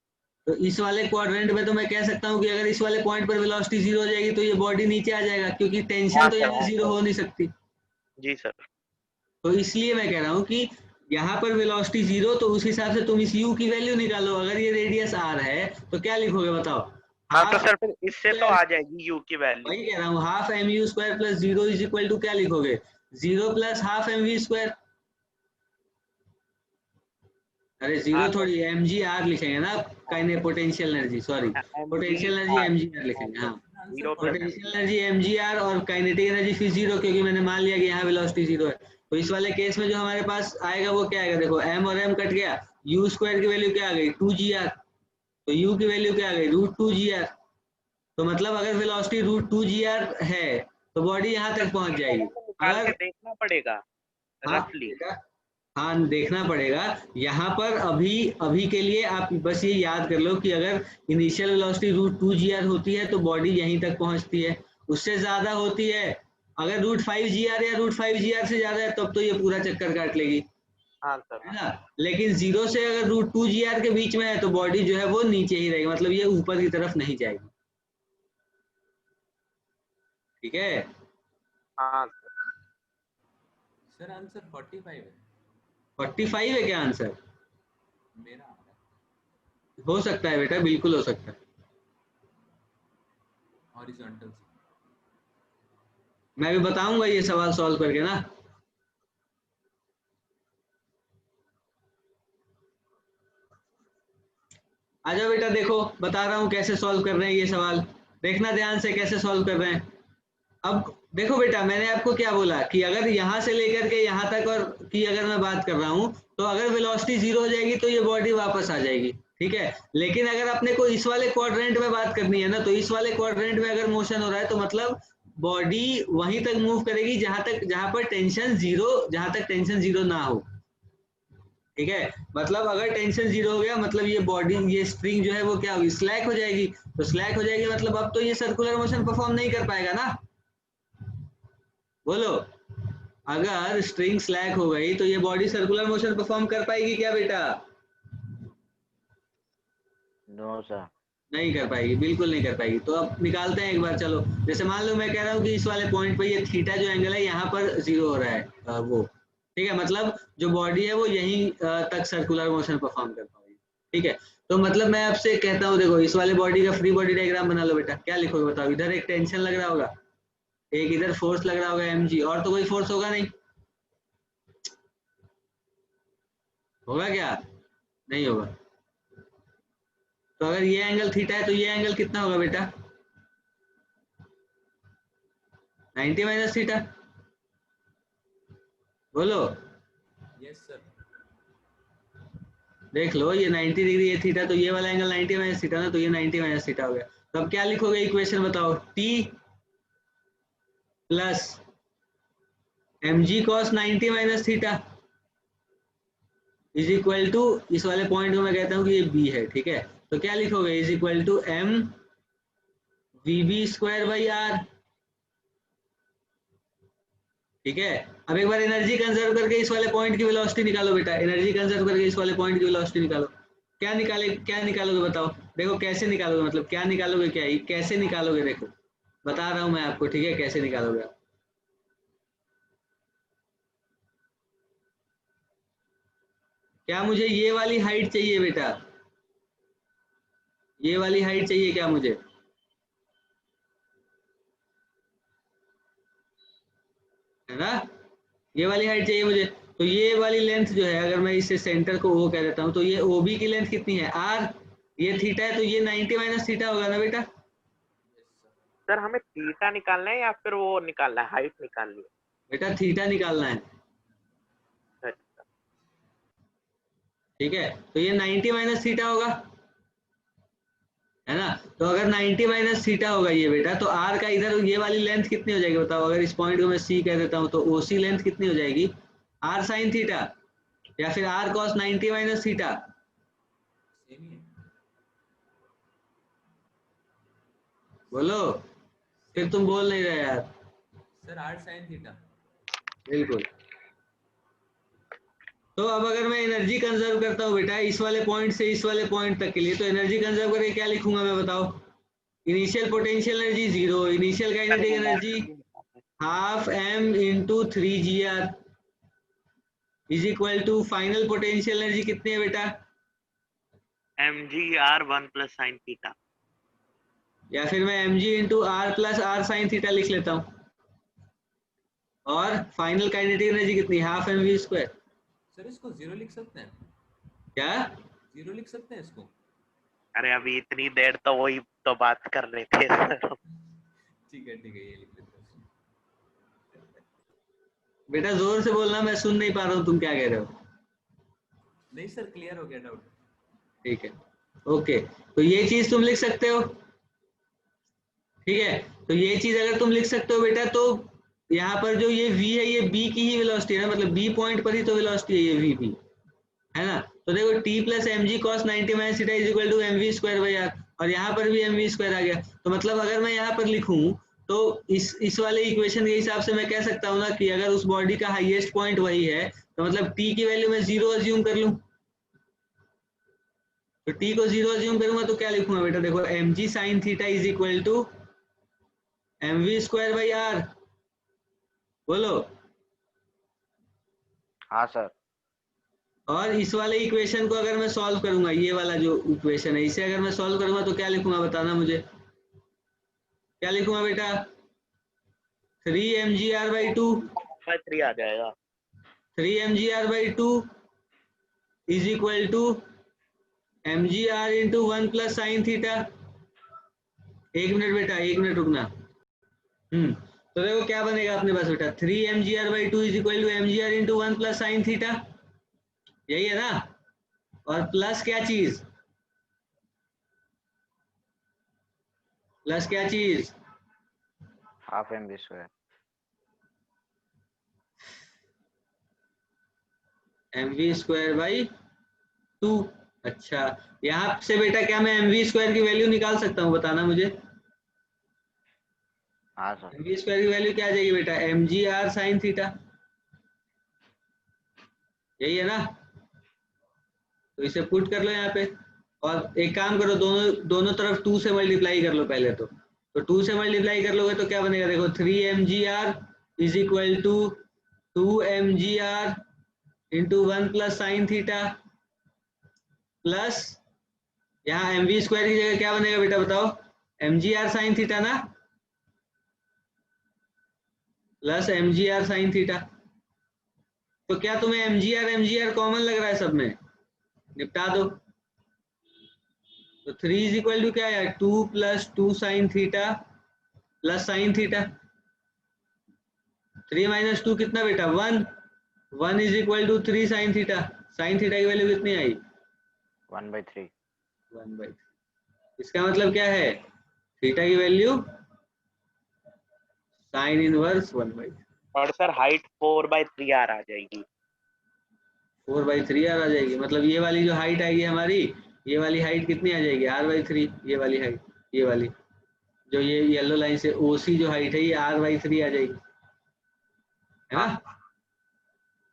S1: तो इस वाले क्वाड्रेंट में तो मैं कह सकता हूँ कि अगर इस वाले पॉइंट पर वेलोसिटी 0 हो जाएगी तो ये बॉडी नीचे आ जाएगा, क्योंकि टेंशन
S4: हाँ
S1: तो
S4: सर,
S1: यहाँ
S4: हाँ
S1: 0
S4: सर।
S1: हो नहीं सकती।
S4: जी सर।
S1: तो इसलिए मैं कह रहा हूँ कि यहाँ पर वेलोसिटी 0, तो उस हिसाब से तुम इस u की वैल्यू निकालो। अगर ये रेडियस r है तो क्या लिखोगे बताओ।
S4: हाँ तो
S1: हाफ
S4: सर फिर इससे तो आ जाएगी यू की वैल्यू।
S1: वही कह रहा हूँ, half M U square plus 0 is equal to क्या लिखोगे, 0 plus half M V square. अरे
S4: हाँ
S1: 0
S4: सर।
S1: थोड़ी एम जी आर लिखेंगे ना, kinetic potential energy, sorry
S4: m g
S1: potential energy
S4: r.
S1: M जी आर लिखेंगे। हाँ,
S3: answer
S4: zero plus m.
S1: Potential energy m जी r और काइनेटिक एनर्जी फिर 0, क्योंकि मैंने मान लिया कि यहाँ वेलोसिटी 0 है। तो इस वाले केस में जो हमारे पास आएगा वो क्या आएगा, देखो m और m कट गया, u स्क्वायर की वैल्यू क्या आ गई 2gr, तो u की वैल्यू क्या आ गई √2gr। तो मतलब अगर वेलोसिटी √2gr है तो बॉडी यहाँ तक पहुंच जाएगी।
S4: निकाल के
S1: अगर
S4: देखना पड़ेगा
S1: हाँ
S4: रफली।
S1: बेटा, हाँ देखना पड़ेगा। यहाँ पर अभी अभी के लिए आप बस ये याद कर लो कि अगर इनिशियल वेलोसिटी √2gr होती है तो बॉडी यहीं तक पहुंचती है, उससे ज्यादा होती है, अगर √5gr या √5gr से ज्यादा है तब तो ये पूरा चक्कर काट लेगी,
S4: हाँ सर।
S1: है ना। लेकिन 0 से अगर √2gr के बीच में है तो बॉडी जो है वो नीचे ही रहेगी, मतलब ये ऊपर की तरफ नहीं जाएगी। ठीक है,
S4: हाँ
S3: सर आंसर 45 है
S1: 45 है क्या आंसर?
S3: मेरा आ रहा है
S1: हो सकता है बेटा, बिल्कुल हो सकता है।
S3: हॉरिजॉन्टल से।
S1: मैं भी बताऊंगा ये सवाल सॉल्व करके ना। आ जाओ बेटा, देखो बता रहा हूँ कैसे सॉल्व कर रहे हैं ये सवाल, देखना ध्यान से कैसे सॉल्व कर रहे हैं। अब देखो बेटा, मैंने आपको क्या बोला कि अगर यहाँ से लेकर के यहाँ तक और की अगर मैं बात कर रहा हूँ तो अगर वेलोसिटी 0 हो जाएगी तो ये बॉडी वापस आ जाएगी, ठीक है। लेकिन अगर अपने को इस वाले क्वाड्रेंट में बात करनी है ना, तो इस वाले क्वाड्रेंट में अगर मोशन हो रहा है तो मतलब बॉडी वहीं तक मूव करेगी जहां पर टेंशन 0, जहां तक टेंशन 0 ना हो, ठीक है। मतलब अगर टेंशन 0 हो गया मतलब ये बॉडी, ये स्प्रिंग जो है वो क्या होगी, स्लैक हो जाएगी। तो स्लैक हो जाएगी मतलब अब तो ये सर्कुलर मोशन परफॉर्म नहीं कर पाएगा ना, बोलो। अगर स्ट्रिंग स्लैक हो गई तो ये बॉडी सर्कुलर मोशन परफॉर्म कर पाएगी क्या बेटा?
S5: No sir.
S1: नहीं कर पाएगी, बिल्कुल नहीं कर पाएगी। तो अब निकालते हैं एक बार, चलो। जैसे मान लो मैं कह रहा हूँ कि इस वाले पॉइंट पे ये थीटा जो एंगल है यहाँ पर 0 हो रहा है, वो ठीक है, मतलब जो बॉडी है वो यहीं तक सर्कुलर मोशन परफॉर्म कर पाएगी, ठीक है। तो मतलब मैं आपसे कहता हूँ, देखो इस वाले बॉडी का फ्री बॉडी डायग्राम बना लो बेटा। क्या लिखोगे बताओ? इधर एक टेंशन लग रहा होगा, एक इधर फोर्स लग रहा होगा mg, और तो कोई फोर्स होगा नहीं, होगा क्या? नहीं होगा। तो अगर ये एंगल थीटा है तो ये एंगल कितना होगा बेटा? 90 माइनस थीटा, बोलो।
S3: Yes sir.
S1: देख लो, ये 90 डिग्री है थीटा, तो ये वाला एंगल 90 माइनस थीटा ना, तो ये 90 माइनस थीटा हो गया। तो अब क्या लिखोगे इक्वेशन बताओ? t plus mg cos 90 minus theta is equal to, इस वाले पॉइंट को मैं कहता हूँ कि ये b है, ठीक है। तो क्या लिखोगे, is equal to M V B square by R. ठीक है, अब एक बार एनर्जी कंजर्व करके इस वाले पॉइंट की वेलोसिटी निकालो बेटा, एनर्जी कंजर्व करके इस वाले पॉइंट की वेलोसिटी निकालो। क्या निकालोगे बताओ, देखो कैसे निकालोगे, मतलब क्या निकालोगे, क्या ही कैसे निकालोगे, देखो बता रहा हूं मैं आपको, ठीक है, कैसे निकालोगे आप। क्या मुझे ये वाली हाइट चाहिए बेटा, ये वाली हाइट चाहिए क्या मुझे, है ना, ये वाली हाइट चाहिए मुझे। तो ये वाली लेंथ जो है, अगर मैं इसे सेंटर को ओ कह देता हूँ, तो ये ओबी की लेंथ कितनी है, आर, ये थीटा है, तो ये 90 माइनस थीटा होगा ना बेटा।
S4: सर हमें थीटा निकालना है या फिर वो निकालना है, हाइट निकालनी है?
S1: बेटा थीटा निकालना है,
S4: अच्छा,
S1: ठीक है, तो ये 90 माइनस थीटा होगा, है ना। तो अगर 90 माइनस थीटा होगा ये बेटा, तो आर का इधर ये वाली लेंथ कितनी हो जाएगी बताओ, अगर इस पॉइंट को मैं सी कह देता हूँ, तो ओसी लेंथ कितनी हो जाएगी, आर साइन थीटा या फिर r cos 90 minus theta.
S3: Same ही है
S1: बोलो, फिर तुम बोल नहीं रहे यार।
S3: Sir, r sine theta.
S1: बिल्कुल। तो अब अगर मैं एनर्जी कंजर्व करता हूँ बेटा इस वाले पॉइंट से इस वाले पॉइंट तक के लिए, तो एनर्जी कंजर्व करके क्या लिखूंगा मैं बताओ, initial potential energy 0, initial kinetic energy half M into 3 GR is equal to final potential energy कितनी है बेटा,
S4: mgr 1 प्लस साइन थीटा।
S1: या फिर मैं mg इंटू R plus R sine theta लिख लेता हूँ, और फाइनल काइनेटिक एनर्जी कितनी, half M V square.
S3: Sir इसको 0 लिख सकते हैं,
S1: क्या,
S3: 0 लिख सकते हैं इसको।
S4: अरे अभी इतनी देर तो वही तो बात कर रहे थे सर।
S3: ठीक है ये लिख लेते हैं।
S1: बेटा जोर से बोलना, मैं सुन नहीं पा रहा हूँ तुम क्या कह रहे हो।
S3: नहीं सर, क्लियर हो गया डाउट।
S1: ठीक है, ओके, तो ये चीज तुम लिख सकते हो, ठीक है। तो ये चीज अगर तुम लिख सकते हो बेटा, तो यहाँ पर जो ये v है, ये b की ही वेलोसिटी है ना, मतलब b पॉइंट पर ही तो वेलोसिटी है ये v भी, है ना। तो देखो t plus M G cos 90 minus theta is equal to M V square by R, और यहाँ पर भी एम वी स्क्वायर आ गया। तो मतलब अगर मैं यहाँ पर लिखूं, तो इस वाले इक्वेशन के हिसाब से मैं कह सकता हूँ ना कि अगर उस बॉडी का हाईएस्ट पॉइंट वही है, तो मतलब t की वैल्यू मैं 0 अज्यूम कर लूं। तो t को 0 अज्यूम करूंगा तो क्या लिखूंगा बेटा, देखो M G sine theta is equal to M V square by R. बोलो।
S5: हाँ सर।
S1: और इस वाले इक्वेशन को अगर मैं सॉल्व करूंगा, ये वाला जो इक्वेशन है, इसे अगर मैं सॉल्व करूंगा तो क्या लिखूंगा बताना मुझे, क्या लिखूंगा बेटा, 3 mgr/2
S4: 3 आ जाएगा।
S1: 3 mgr/2 is equal to mgr into 1 plus sine theta. एक मिनट बेटा, एक मिनट रुकना। तो देखो क्या बनेगा अपने पास बेटा, 3 mgr/2 is equal to mgr into 1 plus sine theta, यही है ना। और प्लस क्या चीज, प्लस क्या चीज,
S5: half M B square.
S1: M V square by 2। अच्छा, यहाँ से बेटा क्या मैं एम वी स्क्वायर की वैल्यू निकाल सकता हूँ बताना मुझे,
S5: हाँ सर।
S1: एम वी स्क्वायर की वैल्यू क्या आ जाएगी बेटा, एम जी आर साइन थीटा, यही है ना। तो इसे पुट कर लो यहाँ पे, और एक काम करो, दोनों तरफ 2 से मल्टीप्लाई कर लो पहले तो 2 से मल्टीप्लाई कर लोगे तो क्या बनेगा, देखो 3 mgr is equal to 2 mgr into 1 plus sine theta, plus यहाँ एम वी स्क्वायर की जगह क्या बनेगा बेटा बताओ, mgr साइन थीटा ना, प्लस mgr साइन थीटा। तो क्या तुम्हें mgr कॉमन लग रहा है सब में, निपटा दो। तो 3 इज इक्वल टू क्या है, 2 plus 2 sine theta plus sine theta, 3 minus 2 कितना बेटा, 1, 1 is equal to 3 sine theta, sine theta की वैल्यू कितनी आई,
S5: 1/3।
S1: 1/3। इसका मतलब क्या है, थीटा की वैल्यू साइन इनवर्स 1/3।
S4: और सर हाइट 4/3 आ जाएगी।
S1: 4/3 आ जाएगी, मतलब ये वाली जो हाइट आएगी हमारी, ये वाली हाइट कितनी आ जाएगी r/3, ये वाली हाइट, ये वाली जो ये येलो लाइन से OC जो हाइट है ये r/3 आ जाएगी, है ना?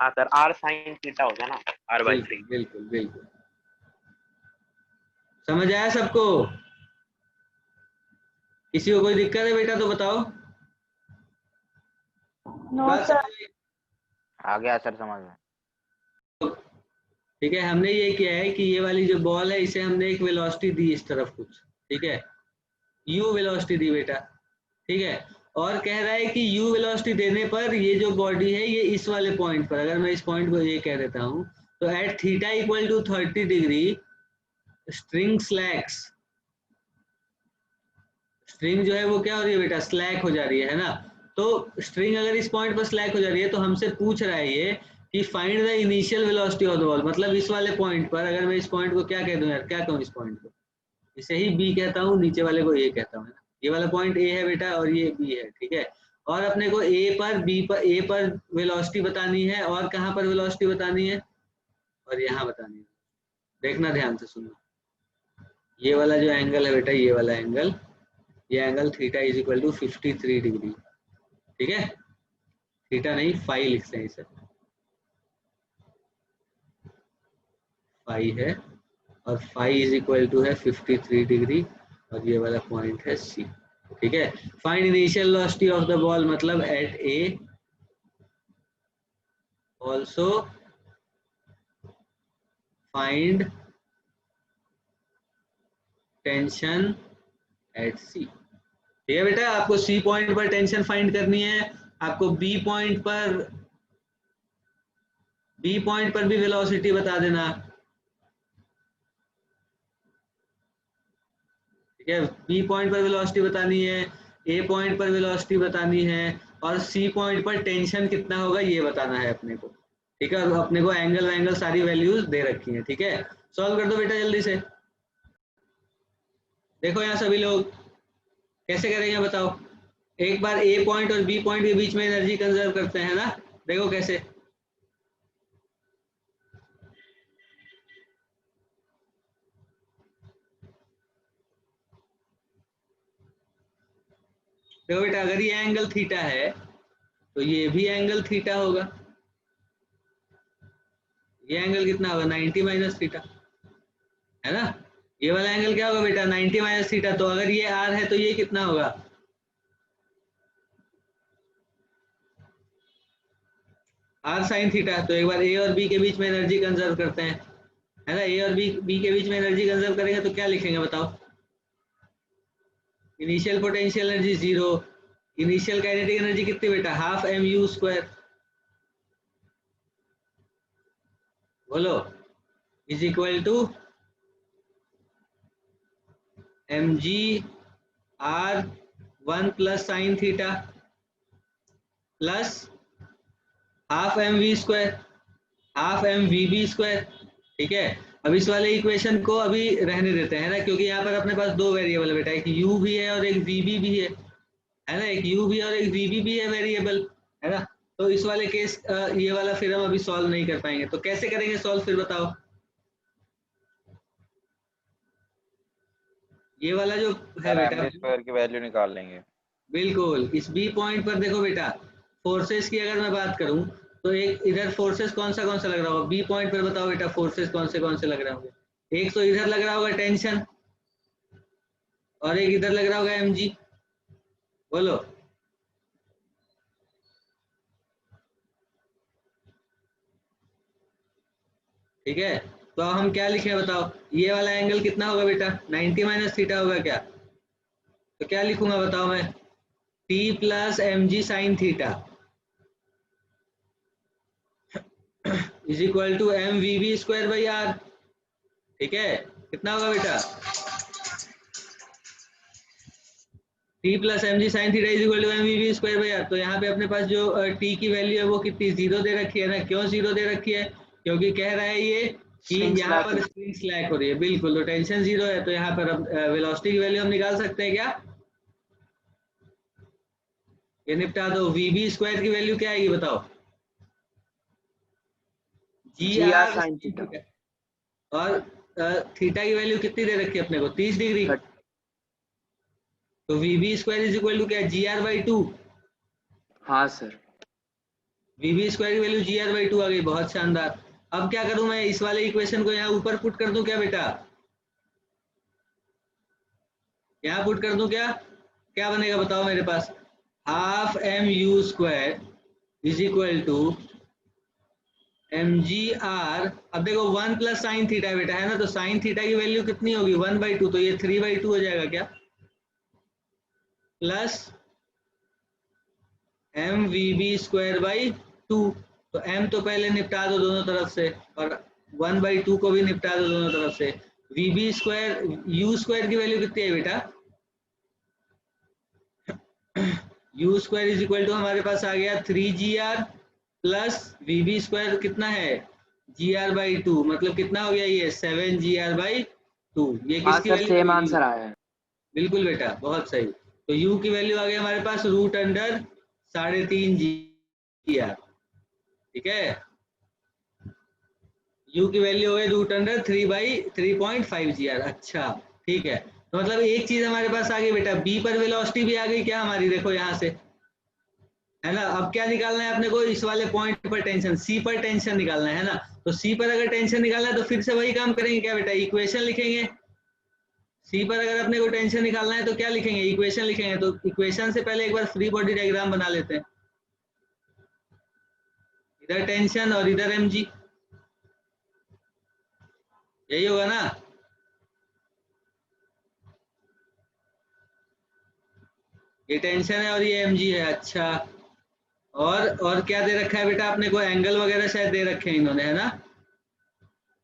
S4: हाँ सर, r sin थीटा हो गया ना, r/3।
S1: बिल्कुल बिल्कुल बिल्कुल। समझ आया सबको? किसी को कोई दिक्कत है बेटा तो बताओ।
S6: नो
S1: बात
S6: सर।
S1: समझ आई?
S5: आ गया सर समझ में।
S1: ठीक है, हमने ये किया है कि ये वाली जो बॉल है इसे हमने एक वेलोसिटी दी इस तरफ कुछ, ठीक है, u वेलोसिटी दी बेटा, ठीक है, और कह रहा है कि u वेलोसिटी देने पर ये जो बॉडी है ये इस वाले पॉइंट पर, अगर मैं इस पॉइंट को ये कह देता हूँ तो at theta equal to 30 degree string slacks, string जो है वो क्या हो रही है बेटा, स्लैक हो जा रही है ना? तो स्ट्रिंग अगर इस पॉइंट पर स्लैक हो जा रही है तो हमसे पूछ रहा है ये कि find the initial velocity of the ball, मतलब इस वाले पॉइंट पर, अगर मैं इस पॉइंट को क्या कह दूं यार, क्या कहूँ इस पॉइंट को, इसे ही बी कहता हूँ, नीचे वाले को ए कहता हूँ, ये वाला पॉइंट ए है बेटा और ये बी है, ठीक है, और अपने को ए पर वेलोसिटी बतानी है और कहाँ पर वेलोसिटी बतानी है, और यहाँ बतानी है। देखना ध्यान से सुनना, ये वाला जो एंगल है बेटा, ये वाला एंगल, ये angle theta is equal to 53 degree, ठीक है, थीटा नहीं फाई लिखते हैं इसे, फाई है, और फाई इज इक्वल टू है 53 डिग्री, और ये वाला पॉइंट है सी, ठीक है। Find initial velocity of the ball, मतलब at A, also find tension at C, ठीक है बेटा, आपको सी पॉइंट पर टेंशन फाइंड करनी है, आपको बी पॉइंट पर भी वेलोसिटी बता देना, ठीक है, बी पॉइंट पर वेलोसिटी बतानी है, ए पॉइंट पर वेलोसिटी बतानी है, और सी पॉइंट पर टेंशन कितना होगा ये बताना है अपने को, ठीक है, और अपने को एंगल सारी वैल्यूज दे रखी हैं, ठीक है। सॉल्व कर दो बेटा जल्दी से, देखो यहाँ सभी लोग कैसे करेंगे बताओ। एक बार ए पॉइंट और बी पॉइंट के बीच में एनर्जी कंजर्व करते हैं ना, देखो कैसे। देखो बेटा, अगर ये एंगल थीटा है तो ये भी एंगल थीटा होगा, ये एंगल कितना होगा 90 माइनस थीटा, है ना? ये वाला एंगल क्या होगा बेटा 90 माइनस थीटा, तो अगर ये r है तो ये कितना होगा r साइन थीटा। तो एक बार a और b के बीच में एनर्जी कंजर्व करते हैं, है ना, a और b के बीच में एनर्जी कंजर्व करेंगे तो क्या लिखेंगे बताओ। Initial potential energy 0, initial kinetic energy कितनी बेटा, हाफ mu², बोलो, is equal to mg/1 plus sine theta plus half mv², half mvb², ठीक है। अब इस वाले इक्वेशन को अभी रहने देते हैं ना, क्योंकि यहाँ पर अपने पास दो वेरिएबल है बेटा, एक u भी है और एक vb भी है ना, एक u भी और एक vb भी है वेरिएबल, है ना। तो इस वाले केस ये वाला फिर हम अभी सॉल्व नहीं कर पाएंगे, तो कैसे करेंगे सॉल्व फिर बताओ। ये वाला जो है बेटा,
S5: mv² की वैल्यू निकाल लेंगे।
S1: बिल्कुल, इस बी पॉइंट पर देखो बेटा, फोर्सेस की अगर मैं बात करूं तो एक इधर फोर्सेस कौन सा लग रहा होगा, बी पॉइंट पर बताओ बेटा, फोर्सेस कौन से लग रहे होंगे। एक तो इधर लग रहा होगा टेंशन, और एक इधर लग रहा होगा mg, बोलो। ठीक है, तो अब हम क्या लिखे बताओ, ये वाला एंगल कितना होगा बेटा 90 माइनस थीटा होगा क्या, तो क्या लिखूंगा बताओ मैं, t plus mg sine theta is equal to mvb²/r, ठीक है, कितना होगा बेटा, t plus mg sine theta is equal to mvb²/r। तो यहाँ पे अपने पास जो t की वैल्यू है वो कितनी 0 दे रखी है ना, क्यों 0 दे रखी है, क्योंकि कह रहा है ये कि यहाँ पर स्प्रिंग स्लैक हो रही है, बिल्कुल, तो टेंशन 0 है, तो यहाँ पर वेलोसिटी की वैल्यू हम निकाल सकते हैं क्या, ये निपटा दो। vb² की वैल्यू क्या आएगी बताओ, gr sin थीटा, और थीटा की वैल्यू कितनी दे रखी है अपने को, 30 डिग्री। तो VB square is equal to क्या, GR/2।
S2: हाँ सर।
S1: VB स्क्वायर की वैल्यू GR/2 आ गई, बहुत शानदार। अब क्या करूं मैं, इस वाले इक्वेशन को यहाँ ऊपर पुट कर दूं क्या बेटा, यहाँ पुट कर दूं क्या, क्या बनेगा बताओ मेरे पास, half MU square is equal to MGR। अब देखो 1 प्लस साइन थीटा बेटा है ना, तो साइन थीटा की वैल्यू कितनी होगी 1/2, तो ये 3/2 हो जाएगा क्या, प्लस MVB स्क्वायर बाई 2। तो M तो पहले निपटा दो दोनों तरफ से, और 1/2 को भी निपटा दो दोनों तरफ से। VB स्क्वायर, U स्क्वायर की वैल्यू कितनी है बेटा, U square is equal to हमारे पास आ गया 3GR प्लस VB स्क्वायर कितना है GR/2, मतलब कितना हो गया ये 7GR/2। ये
S2: हाँ
S1: किसकी
S2: सर,
S1: वैल्यू,
S2: सेम आंसर आया है।
S1: बिल्कुल बेटा, बहुत सही। तो U की वैल्यू आ गई हमारे पास √3.5GR, ठीक है। U की वैल्यू हो गई √3/3.5GR। अच्छा ठीक है, तो मतलब एक चीज हमारे पास आ गई बेटा, B पर वेलोसिटी भी आ गई क्या हमारी, देखो यहाँ से, है ना। अब क्या निकालना है अपने को, इस वाले पॉइंट पर टेंशन, C पर टेंशन निकालना है ना। तो C पर अगर टेंशन निकालना है तो फिर से वही काम करेंगे क्या बेटा, इक्वेशन लिखेंगे। C पर अगर अपने को टेंशन निकालना है तो क्या लिखेंगे, इक्वेशन लिखेंगे। तो इक्वेशन से पहले एक बार फ्री बॉडी डायग्राम बना लेते हैं, इधर टेंशन और इधर mg, यही होगा ना। ये टेंशन है और ये mg है। अच्छा, और क्या दे रखा है बेटा अपने को, एंगल वगैरह शायद दे रखे हैं इन्होंने, है ना।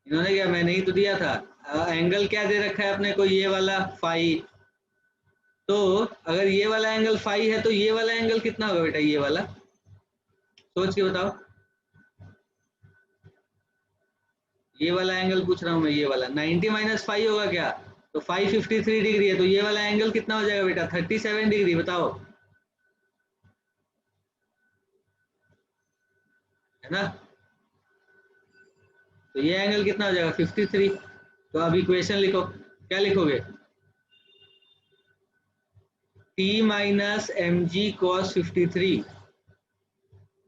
S1: इन्होंने क्या, मैंने ही तो दिया था। एंगल क्या दे रखा है अपने को, ये वाला फाई। तो अगर ये वाला एंगल फाई है तो ये वाला एंगल कितना होगा बेटा, ये वाला, सोच के बताओ। ये वाला एंगल पूछ रहा हूं मैं, ये वाला 90 माइनस फाई होगा क्या, तो फाई 53 डिग्री है, तो ये वाला एंगल कितना हो जाएगा बेटा 37 डिग्री, बताओ, है ना। तो ये एंगल कितना हो जाएगा 53। तो अब इक्वेशन लिखो, क्या लिखोगे, T minus mg cos 53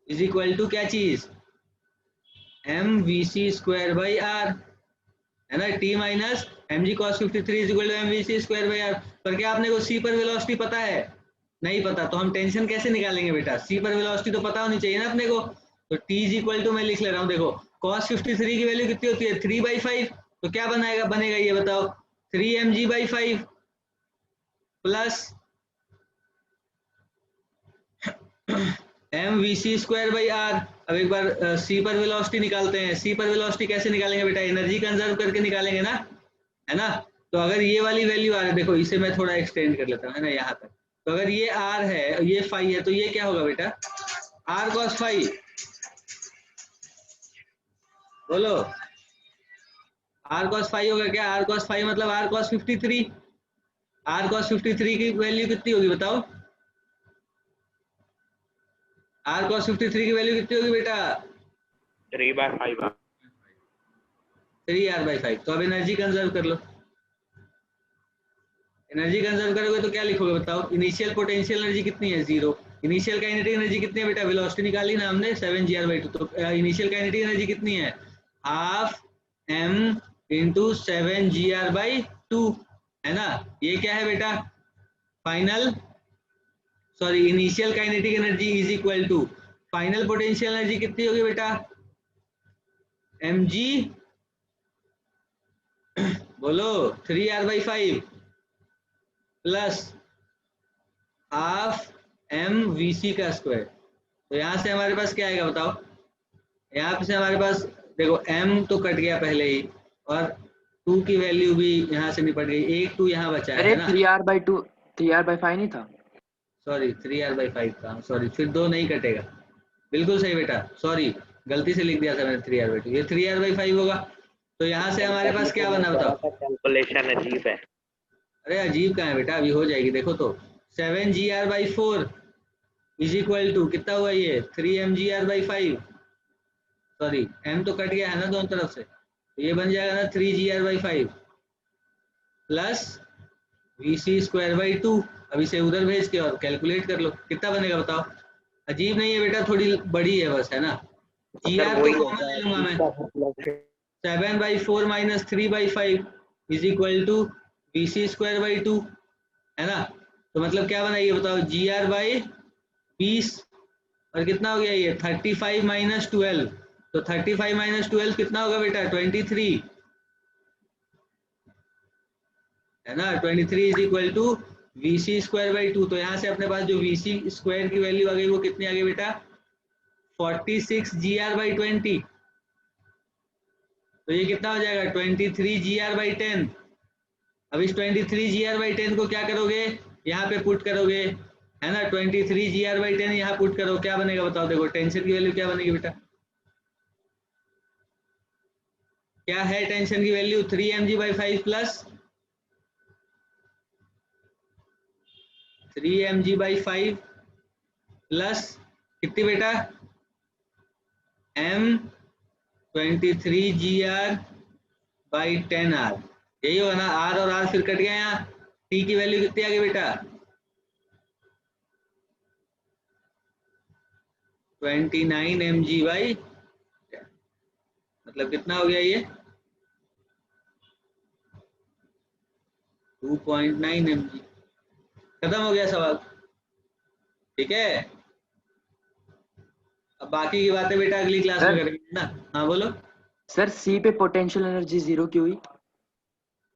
S1: is equal to क्या चीज, MVC स्क्वायर बाई R, है ना। T minus mg cos 53 is equal to MVC square by R। पर क्या आपने को C पर वेलोसिटी पता है, नहीं पता, तो हम टेंशन कैसे निकालेंगे बेटा, C पर वेलोसिटी तो पता होनी चाहिए ना अपने को। तो T इज इक्वल टू, मैं लिख ले रहा हूँ, देखो cos 53 की वैल्यू कितनी होती है 3/5, तो क्या बनेगा ये बताओ, 3mg/5 plus MVC square by R। अब एक बार C पर वेलोसिटी निकालते हैं। C पर वेलोसिटी कैसे निकालेंगे बेटा, एनर्जी कंजर्व करके निकालेंगे ना, है ना। तो अगर ये वाली वैल्यू आ रही है, देखो इसे मैं थोड़ा एक्सटेंड कर लेता हूँ, है ना, यहाँ तक। तो अगर ये R है, ये फाई है, तो ये क्या होगा बेटा, R cos फाई, बोलो, R cos फाई होगा क्या, R cos फाई मतलब R cos 53। R cos 53 की वैल्यू कितनी होगी बताओ, R cos 53 की वैल्यू कितनी होगी बेटा
S4: 3/5।
S1: 3R/5। तो अब एनर्जी कंजर्व कर लो, एनर्जी कंजर्व करोगे तो क्या लिखोगे बताओ, इनिशियल पोटेंशियल एनर्जी कितनी है 0, इनिशियल काइनेटिक एनर्जी कितनी है बेटा, वेलोसिटी निकाली ना हमने 7gr/2, तो इनिशियल काइनेटिक एनर्जी कितनी है, हाफ m इंटू 7gr/2, है ना। ये क्या है बेटा, final, sorry, initial kinetic energy is equal to final potential energy कितनी होगी बेटा, mg, बोलो 3R/5 प्लस हाफ MVC का स्क्वायर। तो यहाँ से हमारे पास क्या आएगा बताओ, यहाँ से हमारे पास देखो m तो कट गया पहले ही, और 2 की वैल्यू भी यहाँ से निपट गई, एक 2 यहाँ बचा
S2: अरे
S1: है ना,
S2: 3R/2 3R/5 नहीं था।
S1: सॉरी 3R/5 था, सॉरी, फिर 2 नहीं कटेगा, बिल्कुल सही बेटा, सॉरी गलती से लिख दिया था मैंने 3R/2, ये 3R/5 होगा। तो यहाँ से हमारे पास क्या बना बताओ,
S4: कैलकुलेशन अजीब है।
S1: अरे अजीब कहाँ है बेटा, अभी हो जाएगी, देखो तो 7gr/4 इज इक्वल टू कितना हुआ ये 3mgr/5, सॉरी m तो कट गया है ना दोनों तरफ से, तो ये बन जाएगा ना 3gr/5 प्लस VC²/2। अब इसे उधर भेज के और कैलकुलेट कर लो कितना बनेगा बताओ। अजीब नहीं है बेटा, थोड़ी बड़ी है बस, है ना। जी
S4: सर
S1: आर
S4: वही
S1: तो कॉमन ले लूंगा मैं, 7/4 minus 3/5 is equal to VC²/2, है ना। तो मतलब क्या बना ये बताओ, GR/20 और कितना हो गया ये 35 माइनस 12, तो 35 माइनस 12 कितना होगा बेटा 23, है ना। 23 इज इक्वल टू VC²/2। तो यहाँ से अपने पास जो VC² की वैल्यू आ गई वो कितनी आ गई बेटा 46 GR/20। तो ये कितना हो जाएगा 23 GR/10। अब इस 23 GR/10 को क्या करोगे, यहाँ पे पुट करोगे, है ना। 23 GR/10 यहाँ पुट करो, क्या बनेगा बताओ। देखो टेंशन की वैल्यू क्या बनेगी बेटा, क्या है टेंशन की value 3 mg/5 plus 3 mg/5 plus कितनी बेटा M23 GR/10R। यही होगा ना, R और R फिर कट गया, यहाँ T की वैल्यू कितनी आ गई बेटा 29 mg/10, मतलब कितना हो गया ये 2.9 mg। खत्म हो गया सवाल, ठीक है। अब बाकी की बातें बेटा अगली क्लास में
S2: सर
S1: करेंगे ना। हाँ बोलो।
S2: सर सी पे पोटेंशियल एनर्जी 0 क्यों हुई?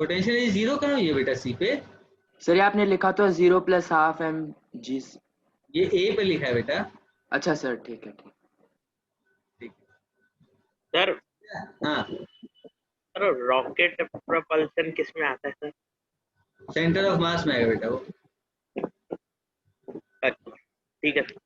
S1: पोटेंशियल जीरो कहाँ हुई है बेटा सी पे,
S2: सर ये आपने लिखा तो 0 + ½ mg।
S1: ये ए पे लिखा है बेटा।
S2: अच्छा सर ठीक है ठीक।
S1: ठीक
S4: सर
S1: है, हाँ।
S4: सर रॉकेट प्रोपल्शन किस में आता है सर?
S1: सेंटर ऑफ मास में आएगा बेटा वो।
S4: अच्छा ठीक है सर।